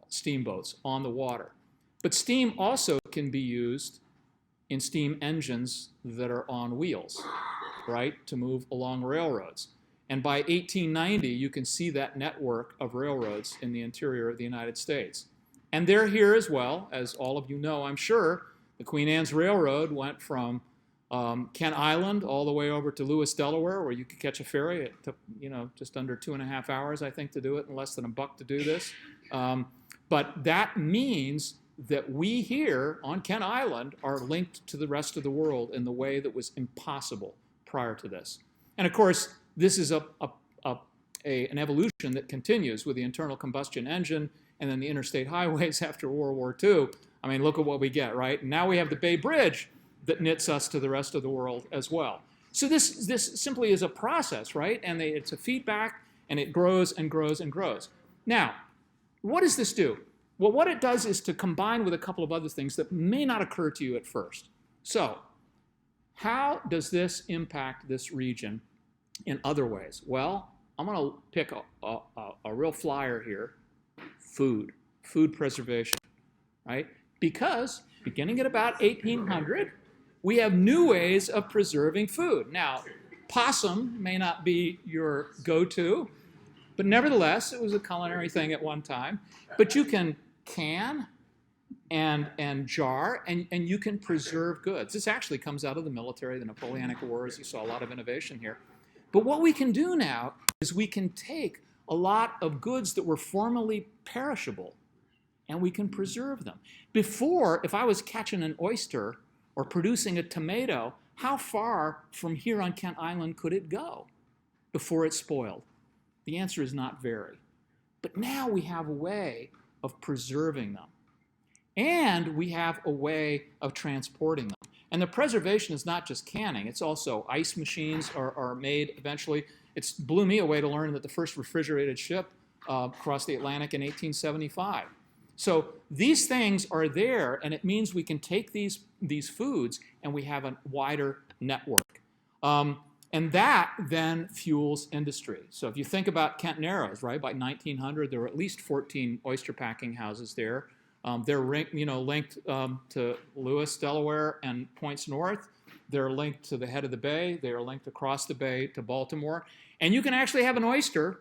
steamboats on the water. But steam also can be used in steam engines that are on wheels, right, to move along railroads. And by 1890, you can see that network of railroads in the interior of the United States. And they're here as well, as all of you know, I'm sure. The Queen Anne's Railroad went from Kent Island all the way over to Lewis, Delaware, where you could catch a ferry. It took, just under 2.5 hours, I think, to do it, and less than $1 to do this. But that means that we here on Kent Island are linked to the rest of the world in the way that was impossible prior to this. And of course, this is an evolution that continues with the internal combustion engine and then the interstate highways after World War II. I mean, look at what we get, right? And now we have the Bay Bridge that knits us to the rest of the world as well. So this simply is a process, right? And it's a feedback, and it grows and grows and grows. Now, what does this do? Well, what it does is to combine with a couple of other things that may not occur to you at first. So, how does this impact this region in other ways? Well, I'm going to pick a real flyer here. Food preservation, right? Because beginning at about 1800, we have new ways of preserving food. Now, possum may not be your go-to, but nevertheless, it was a culinary thing at one time. But you can can and jar, and you can preserve goods. This actually comes out of the military, the Napoleonic Wars. You saw a lot of innovation here. But what we can do now is we can take a lot of goods that were formerly perishable and we can preserve them. Before, if I was catching an oyster or producing a tomato, how far from here on Kent Island could it go before it spoiled? The answer is not very. But now we have a way of preserving them. And we have a way of transporting them. And the preservation is not just canning, it's also ice machines are made eventually. It blew me away to learn that the first refrigerated ship crossed the Atlantic in 1875. So these things are there, and it means we can take these foods and we have a wider network. And that then fuels industry. So if you think about Kent Narrows, right, by 1900, there were at least 14 oyster packing houses there. They're linked to Lewis, Delaware, and points north. They're linked to the head of the bay. They are linked across the bay to Baltimore. And you can actually have an oyster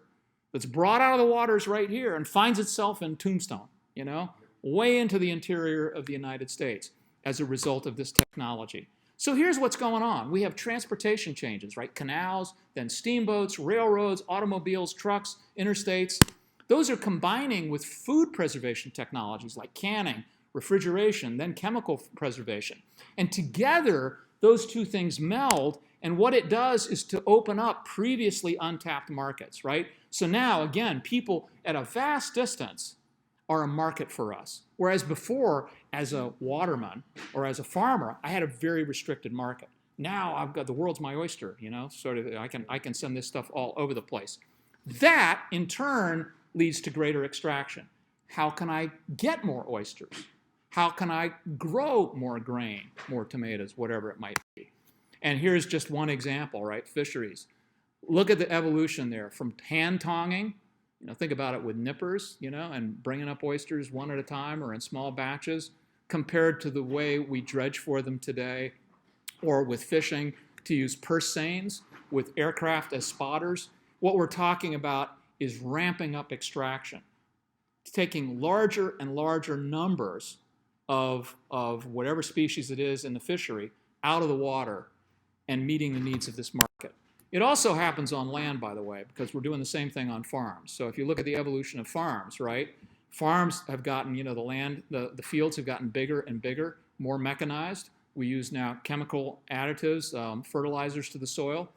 that's brought out of the waters right here and finds itself in Tombstone, way into the interior of the United States as a result of this technology. So here's what's going on. We have transportation changes, right? Canals, then steamboats, railroads, automobiles, trucks, interstates. Those are combining with food preservation technologies like canning, refrigeration, then chemical preservation. And together, those two things meld, and what it does is to open up previously untapped markets, right? So now, again, people at a vast distance are a market for us. Whereas before, as a waterman or as a farmer, I had a very restricted market. Now I've got the world's my oyster, sort of I can send this stuff all over the place. That, in turn, leads to greater extraction. How can I get more oysters? How can I grow more grain, more tomatoes, whatever it might be? And here's just one example, right? Fisheries. Look at the evolution there from hand tonging. Think about it with nippers, and bringing up oysters one at a time or in small batches, compared to the way we dredge for them today, or with fishing to use purse seines with aircraft as spotters. What we're talking about is ramping up extraction, taking larger and larger numbers of whatever species it is in the fishery out of the water and meeting the needs of this market. It also happens on land, by the way, because we're doing the same thing on farms. So if you look at the evolution of farms, right? Farms have gotten, the fields have gotten bigger and bigger, more mechanized. We use now chemical additives, fertilizers to the soil.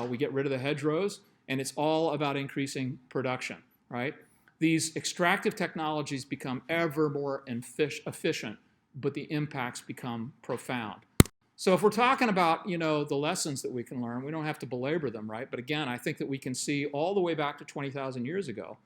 We get rid of the hedgerows, and it's all about increasing production, right? These extractive technologies become ever more efficient, but the impacts become profound. So if we're talking about, the lessons that we can learn, we don't have to belabor them, right? But again, I think that we can see all the way back to 20,000 years ago,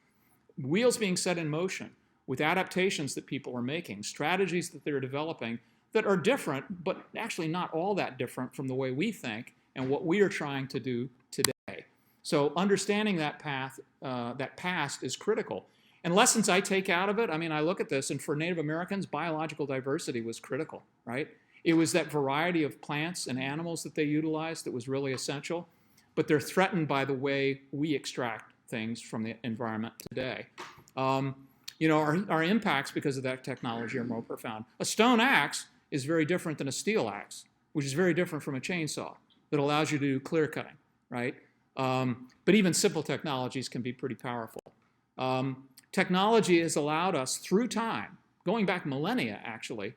wheels being set in motion with adaptations that people are making, strategies that they're developing that are different, but actually not all that different from the way we think and what we are trying to do today. So understanding that path, that past is critical. And lessons I take out of it, I look at this, and for Native Americans, biological diversity was critical, right? It was that variety of plants and animals that they utilized that was really essential, but they're threatened by the way we extract things from the environment today. Our impacts because of that technology are more profound. A stone axe is very different than a steel axe, which is very different from a chainsaw that allows you to do clear cutting, right? But even simple technologies can be pretty powerful. Technology has allowed us through time, going back millennia actually,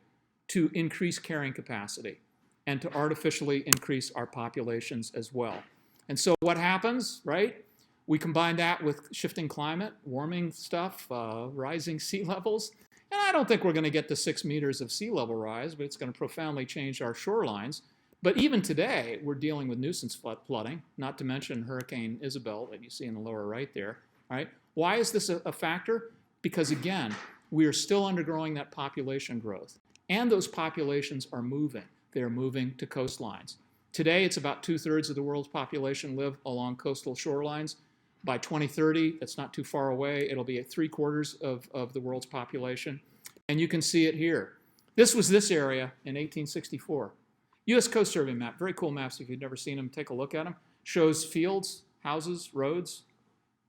to increase carrying capacity and to artificially increase our populations as well. And so what happens, right? We combine that with shifting climate, warming stuff, rising sea levels. And I don't think we're going to get to 6 meters of sea level rise, but it's going to profoundly change our shorelines. But even today, we're dealing with nuisance flooding, not to mention Hurricane Isabel that you see in the lower right there. Right? Why is this a factor? Because again, we are still undergoing that population growth. And those populations are moving. They are moving to coastlines. Today, it's about 2/3 of the world's population live along coastal shorelines. By 2030, that's not too far away, it'll be at 3/4 of the world's population. And you can see it here. This was this area in 1864. U.S. Coast Survey map, very cool maps. If you've never seen them, take a look at them. Shows fields, houses, roads.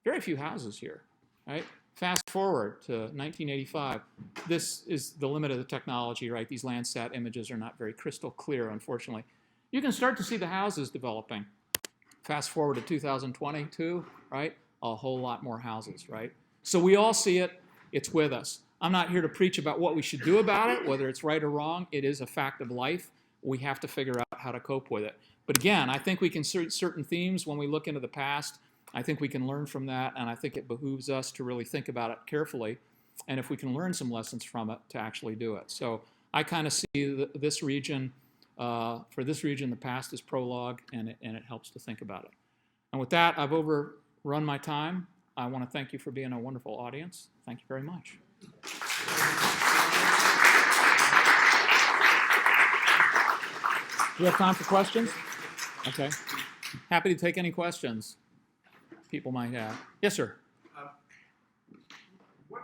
Very few houses here, right? Fast forward to 1985. This is the limit of the technology, right? These Landsat images are not very crystal clear, unfortunately. You can start to see the houses developing. Fast forward to 2022, right? A whole lot more houses, right? So we all see it. It's with us. I'm not here to preach about what we should do about it, whether it's right or wrong. It is a fact of life. We have to figure out how to cope with it. But again, I think we can see certain themes when we look into the past. I think we can learn from that, and I think it behooves us to really think about it carefully, and if we can learn some lessons from it, to actually do it. So I kind of see this region, for this region, the past is prologue, and it helps to think about it. And with that, I've overrun my time. I want to thank you for being a wonderful audience. Thank you very much. Do you have time for questions? Okay. Happy to take any questions people might have. Yes, sir. What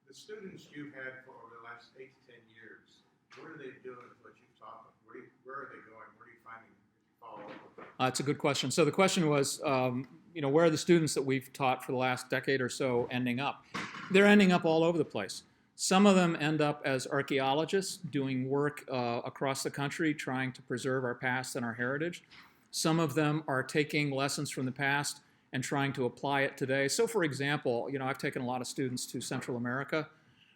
the students you've had for over the last 8 to 10 years, what are they doing with what you've taught them? Where are they going? Where are you finding follow up? That's a good question. So the question was, where are the students that we've taught for the last decade or so ending up? They're ending up all over the place. Some of them end up as archaeologists doing work across the country trying to preserve our past and our heritage. Some of them are taking lessons from the past and trying to apply it today. So for example, I've taken a lot of students to Central America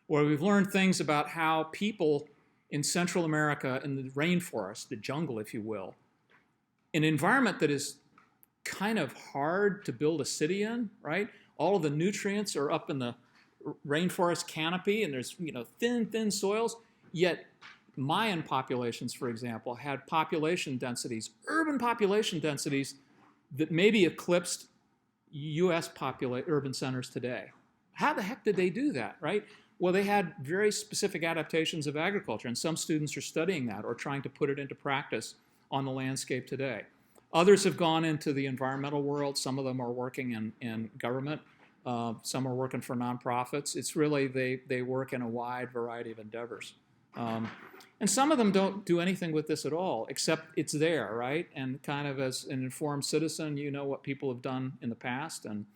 where we've learned things about how people in Central America, in the rainforest, the jungle, if you will, an environment that is kind of hard to build a city in, right? All of the nutrients are up in the rainforest canopy and there's, thin soils, yet Mayan populations, for example, had population densities, urban population densities that maybe eclipsed U.S. urban centers today. How the heck did they do that, right? Well, they had very specific adaptations of agriculture, and some students are studying that or trying to put it into practice on the landscape today. Others have gone into the environmental world. Some of them are working in government. Some are working for nonprofits. It's really, they work in a wide variety of endeavors. And some of them don't do anything with this at all, except it's there, right? And kind of as an informed citizen, you know what people have done in the past, and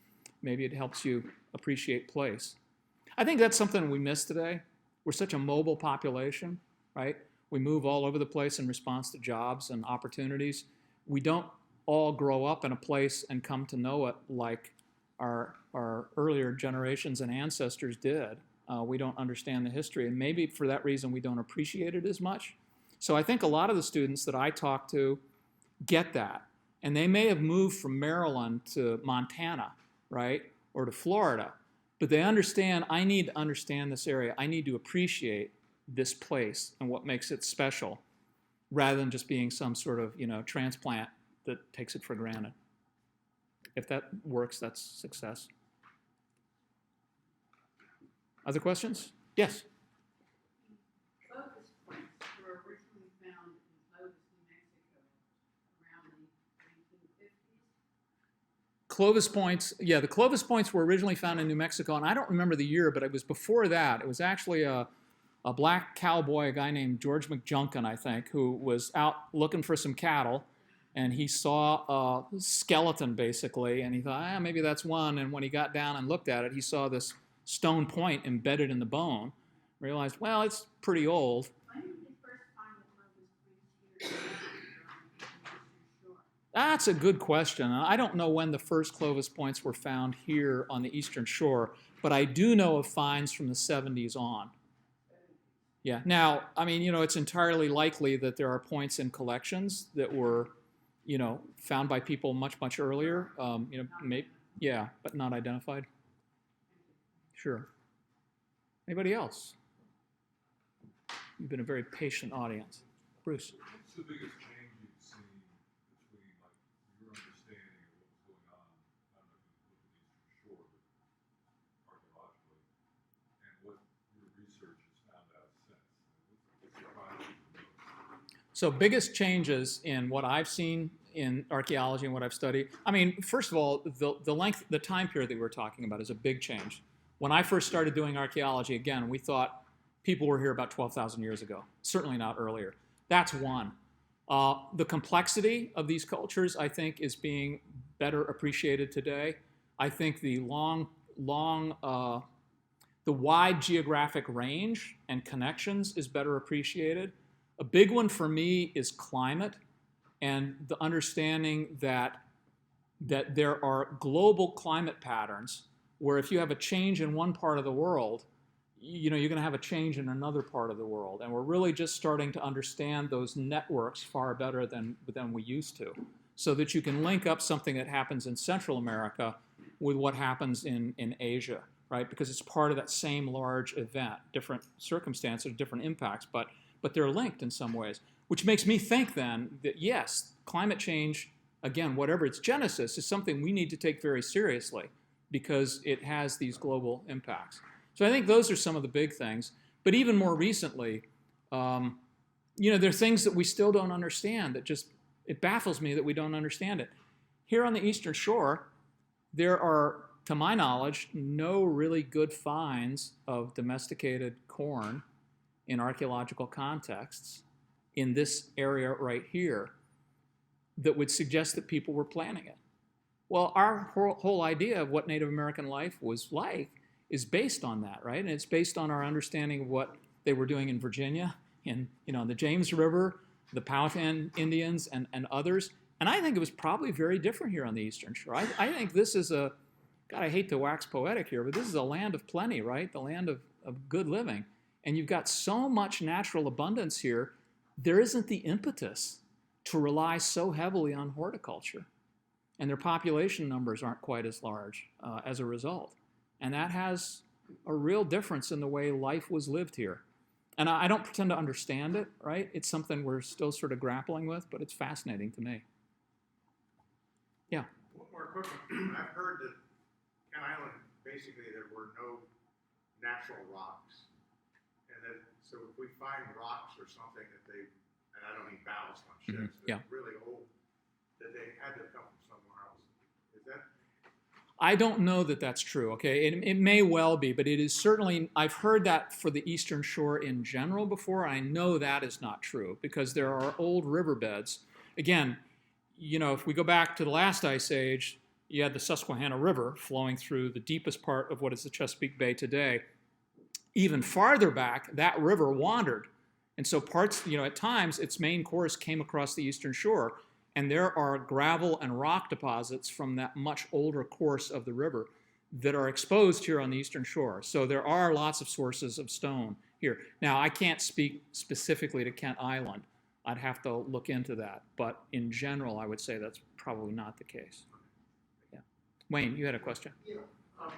maybe it helps you appreciate place. I think that's something we miss today. We're such a mobile population, right? We move all over the place in response to jobs and opportunities. We don't all grow up in a place and come to know it like our earlier generations and ancestors did. We don't understand the history, and maybe for that reason we don't appreciate it as much. So I think a lot of the students that I talk to get that, and they may have moved from Maryland to Montana, right, or to Florida, but they understand, I need to understand this area. I need to appreciate this place and what makes it special, rather than just being some sort of, transplant that takes it for granted. If that works, that's success. Other questions? Yes? Clovis points were originally found in Clovis, New Mexico around the 1950s. Clovis points, yeah, the Clovis points were originally found in New Mexico, and I don't remember the year, but it was before that. It was actually a black cowboy, a guy named George McJunkin, I think, who was out looking for some cattle, and he saw a skeleton, basically, and he thought, maybe that's one, and when he got down and looked at it, he saw this stone point embedded in the bone, realized, well, it's pretty old. When did they first find the Clovis points here? That's a good question. I don't know when the first Clovis points were found here on the Eastern Shore, but I do know of finds from the 70s on. Yeah. Now, it's entirely likely that there are points in collections that were, found by people much, much earlier. Maybe, yeah, but not identified. Sure. Anybody else? You've been a very patient audience. Bruce. What's the biggest change you've seen between your understanding of what was going on, not only with the Eastern Shore, but archaeologically, and what your research has found out since? What's surprised you the most? So biggest changes in what I've seen in archaeology and what I've studied. First of all, the time period that we're talking about is a big change. When I first started doing archaeology, again, we thought people were here about 12,000 years ago, certainly not earlier. That's one. The complexity of these cultures, I think, is being better appreciated today. I think the long the wide geographic range and connections is better appreciated. A big one for me is climate and the understanding that there are global climate patterns where if you have a change in one part of the world, you're going to have a change in another part of the world. And we're really just starting to understand those networks far better than we used to, so that you can link up something that happens in Central America with what happens in Asia, right? Because it's part of that same large event, different circumstances, different impacts, but they're linked in some ways, which makes me think then that yes, climate change, again, whatever its genesis, is something we need to take very seriously because it has these global impacts. So I think those are some of the big things. But even more recently, there are things that we still don't understand that just, it baffles me that we don't understand it. Here on the Eastern Shore, there are, to my knowledge, no really good finds of domesticated corn in archaeological contexts in this area right here that would suggest that people were planting it. Well, our whole idea of what Native American life was like is based on that, right? And it's based on our understanding of what they were doing in Virginia, in the James River, the Powhatan Indians, and others. And I think it was probably very different here on the Eastern Shore. I think this is God, I hate to wax poetic here, but this is a land of plenty, right? The land of good living. And you've got so much natural abundance here, there isn't the impetus to rely so heavily on horticulture. And their population numbers aren't quite as large as a result. And that has a real difference in the way life was lived here. And I don't pretend to understand it, right? It's something we're still sort of grappling with, but it's fascinating to me. Yeah. One more quick one. I've heard that Kent Island, basically there were no natural rocks. And that, so if we find rocks or something that they, and I don't mean ballast on ships, that are really old, that they had to come from somewhere else. Is that? I don't know that that's true, okay? It may well be, but it is certainly, I've heard that for the Eastern Shore in general before. I know that is not true because there are old riverbeds. Again, if we go back to the last ice age, you had the Susquehanna River flowing through the deepest part of what is the Chesapeake Bay today. Even farther back, that river wandered. And so parts, at times, its main course came across the Eastern Shore. And there are gravel and rock deposits from that much older course of the river that are exposed here on the Eastern Shore. So there are lots of sources of stone here. Now, I can't speak specifically to Kent Island. I'd have to look into that. But in general, I would say that's probably not the case. Yeah. Wayne, you had a question? Yeah. How,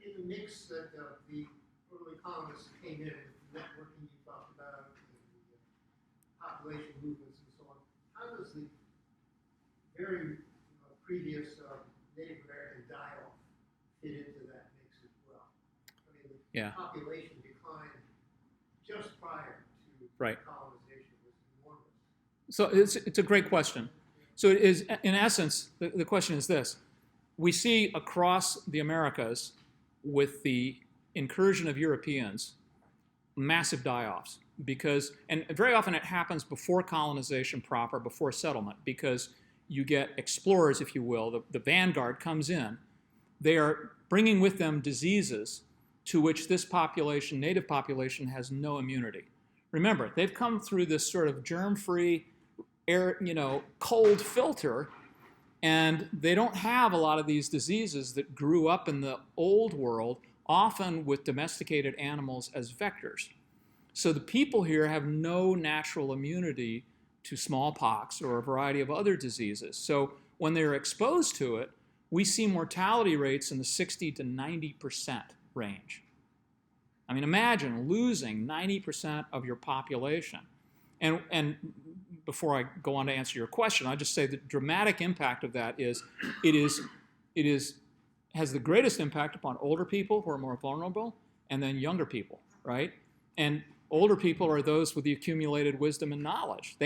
in the mix that the early colonists came in, the networking you talked about, the population movements and so on, how does the very previous Native American die-off fit into that mix as well? I mean, the population decline just prior to colonization was enormous. So it's a great question. So it is, in essence, the question is this. We see across the Americas with the incursion of Europeans, massive die-offs because, and very often it happens before colonization proper, before settlement, because you get explorers, if you will, the vanguard comes in. They are bringing with them diseases to which this population, native population, has no immunity. Remember, they've come through this sort of germ-free, air, cold filter, and they don't have a lot of these diseases that grew up in the old world, often with domesticated animals as vectors. So the people here have no natural immunity to smallpox or a variety of other diseases. So when they're exposed to it, we see mortality rates in the 60 to 90% range. I mean, imagine losing 90% of your population. And before I go on to answer your question, I'll just say the dramatic impact of that is it has the greatest impact upon older people who are more vulnerable, and then younger people, right? And older people are those with the accumulated wisdom and knowledge.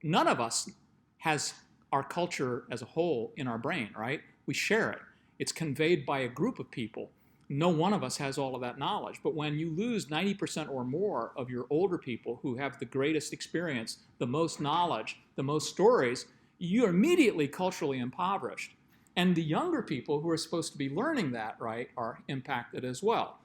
None of us has our culture as a whole in our brain, right? We share it. It's conveyed by a group of people. No one of us has all of that knowledge. But when you lose 90% or more of your older people who have the greatest experience, the most knowledge, the most stories, you're immediately culturally impoverished. And the younger people who are supposed to be learning that, right, are impacted as well.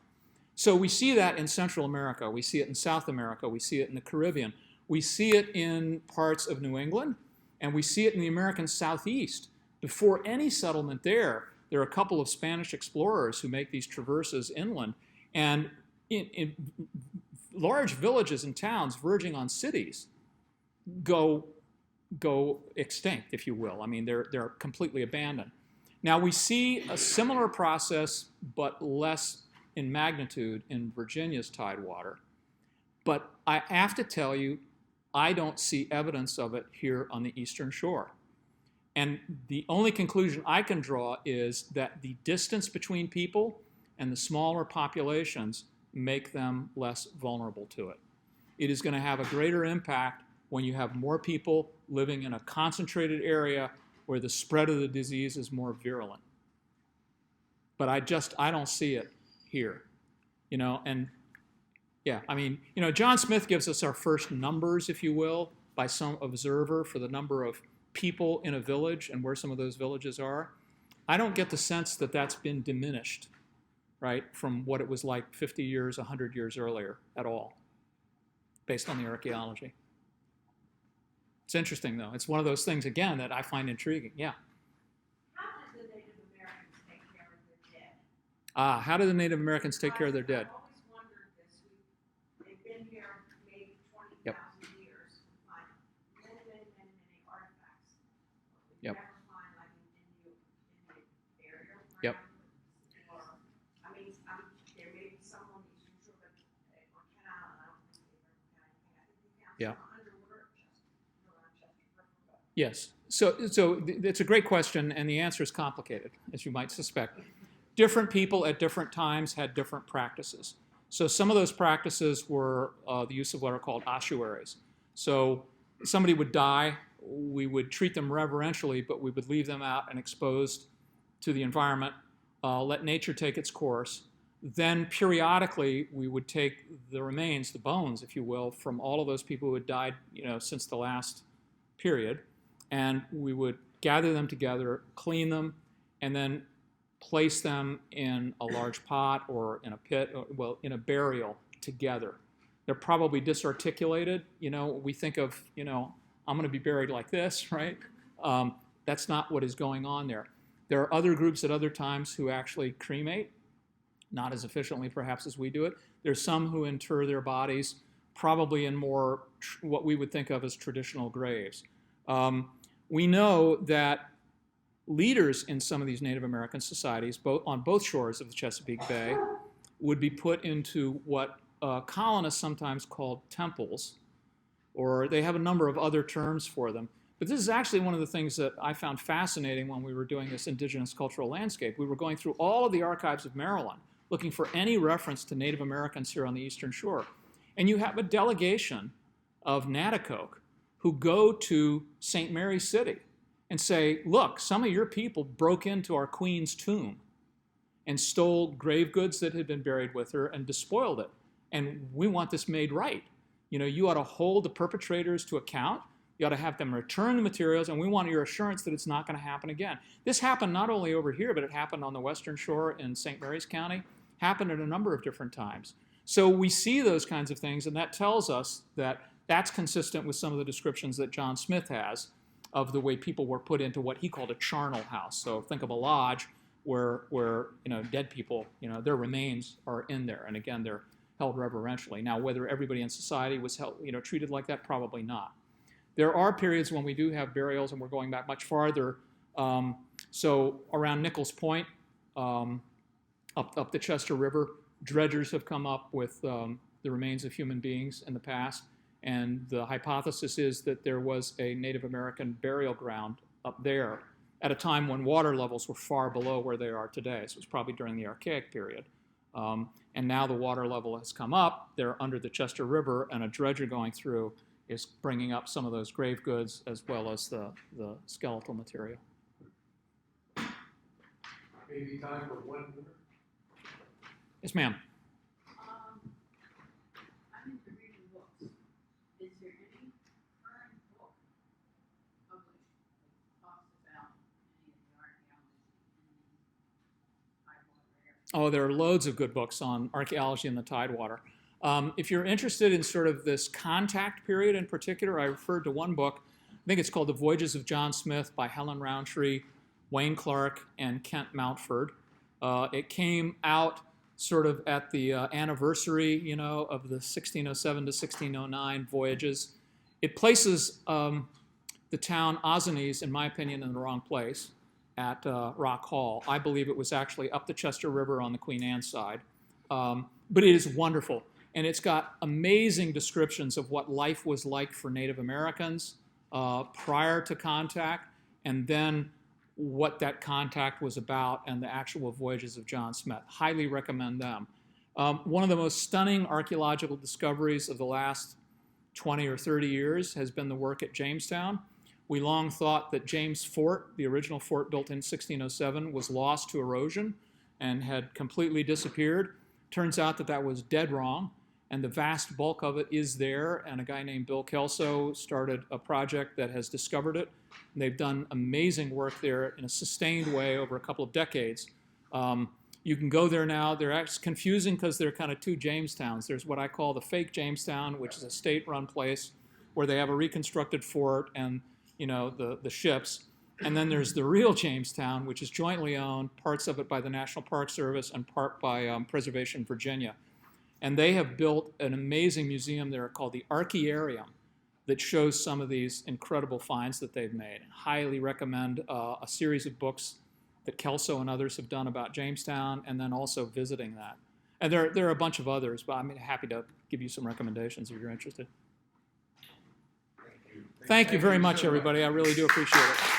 So we see that in Central America, we see it in South America, we see it in the Caribbean, we see it in parts of New England, and we see it in the American Southeast. Before any settlement there are a couple of Spanish explorers who make these traverses inland, and in large villages and towns verging on cities go extinct, if you will. I mean, they're completely abandoned. Now we see a similar process, but less in magnitude in Virginia's tidewater. But I have to tell you, I don't see evidence of it here on the Eastern Shore. And the only conclusion I can draw is that the distance between people and the smaller populations make them less vulnerable to it. It is going to have a greater impact when you have more people living in a concentrated area where the spread of the disease is more virulent. But I don't see it here, and yeah, I mean, John Smith gives us our first numbers, if you will, by some observer for the number of people in a village and where some of those villages are. I don't get the sense that that's been diminished, right, from what it was like 50 years, 100 years earlier at all, based on the archaeology. It's interesting, though. It's one of those things, again, that I find intriguing. Yeah. How did the Native Americans take care of their dead? How do the Native Americans take care of their dead? I've always wondered this. They've been here maybe 20,000 Yep. years. We find many artifacts. We Yep. never find like an Indian burial ground. Yep. Or, there may be some on the Eastern Shore, but on Cat Island, I don't think they've ever found anything. I think they found Yeah. some underwater around Chestertown. Yes. So it's a great question, and the answer is complicated, as you might suspect. Different people at different times had different practices. So some of those practices were the use of what are called ossuaries. So somebody would die, we would treat them reverentially, but we would leave them out and exposed to the environment, let nature take its course. Then periodically, we would take the remains, the bones, if you will, from all of those people who had died, since the last period, and we would gather them together, clean them, and then place them in a large pot or in a pit, in a burial together. They're probably disarticulated. We think of, I'm going to be buried like this, right? That's not what is going on there. There are other groups at other times who actually cremate, not as efficiently perhaps as we do it. There's some who inter their bodies probably in more what we would think of as traditional graves. We know that leaders in some of these Native American societies, on both shores of the Chesapeake Bay, would be put into what colonists sometimes called temples, or they have a number of other terms for them. But this is actually one of the things that I found fascinating when we were doing this indigenous cultural landscape. We were going through all of the archives of Maryland, looking for any reference to Native Americans here on the Eastern Shore. And you have a delegation of Natticoke who go to St. Mary's City and say, look, some of your people broke into our queen's tomb and stole grave goods that had been buried with her and despoiled it. And we want this made right. You ought to hold the perpetrators to account. You ought to have them return the materials, and we want your assurance that it's not going to happen again. This happened not only over here, but it happened on the Western Shore in St. Mary's County, happened at a number of different times. So we see those kinds of things, and that tells us that that's consistent with some of the descriptions that John Smith has of the way people were put into what he called a charnel house. So think of a lodge where dead people, their remains are in there, and again, they're held reverentially. Now, whether everybody in society was held, treated like that, probably not. There are periods when we do have burials, and we're going back much farther. So around Nichols Point, up the Chester River, dredgers have come up with the remains of human beings in the past. And the hypothesis is that there was a Native American burial ground up there at a time when water levels were far below where they are today. So it was probably during the Archaic period. And now the water level has come up. They're under the Chester River, and a dredger going through is bringing up some of those grave goods as well as the skeletal material. Maybe time for one more. Yes, ma'am. I'm into reading books. Is there any current book published that talks about any of the archaeology Oh, there are loads of good books on archaeology in the Tidewater. If you're interested in sort of this contact period in particular, I referred to one book. I think it's called The Voyages of John Smith by Helen Rowntree, Wayne Clark, and Kent Mountford. It came out sort of at the anniversary, you know, of the 1607 to 1609 voyages. It places the town Ozanese, in my opinion, in the wrong place at Rock Hall. I believe it was actually up the Chester River on the Queen Anne side. But it is wonderful. And it's got amazing descriptions of what life was like for Native Americans prior to contact, and then what that contact was about and the actual voyages of John Smith. Highly recommend them. One of the most stunning archaeological discoveries of the last 20 or 30 years has been the work at Jamestown. We long thought that James Fort, the original fort built in 1607, was lost to erosion and had completely disappeared. Turns out that that was dead wrong, and the vast bulk of it is there, and a guy named Bill Kelso started a project that has discovered it. And they've done amazing work there in a sustained way over a couple of decades. You can go there now. They're actually confusing because they're kind of two Jamestowns. There's what I call the fake Jamestown, which is a state-run place where they have a reconstructed fort and, you know, the ships. And then there's the real Jamestown, which is jointly owned, parts of it by the National Park Service and part by Preservation Virginia. And they have built an amazing museum there called the Archaearium that shows some of these incredible finds that they've made. Highly recommend a series of books that Kelso and others have done about Jamestown, and then also visiting that. And there are a bunch of others, but I'm happy to give you some recommendations if you're interested. Thank you very much, everybody. I really do appreciate it.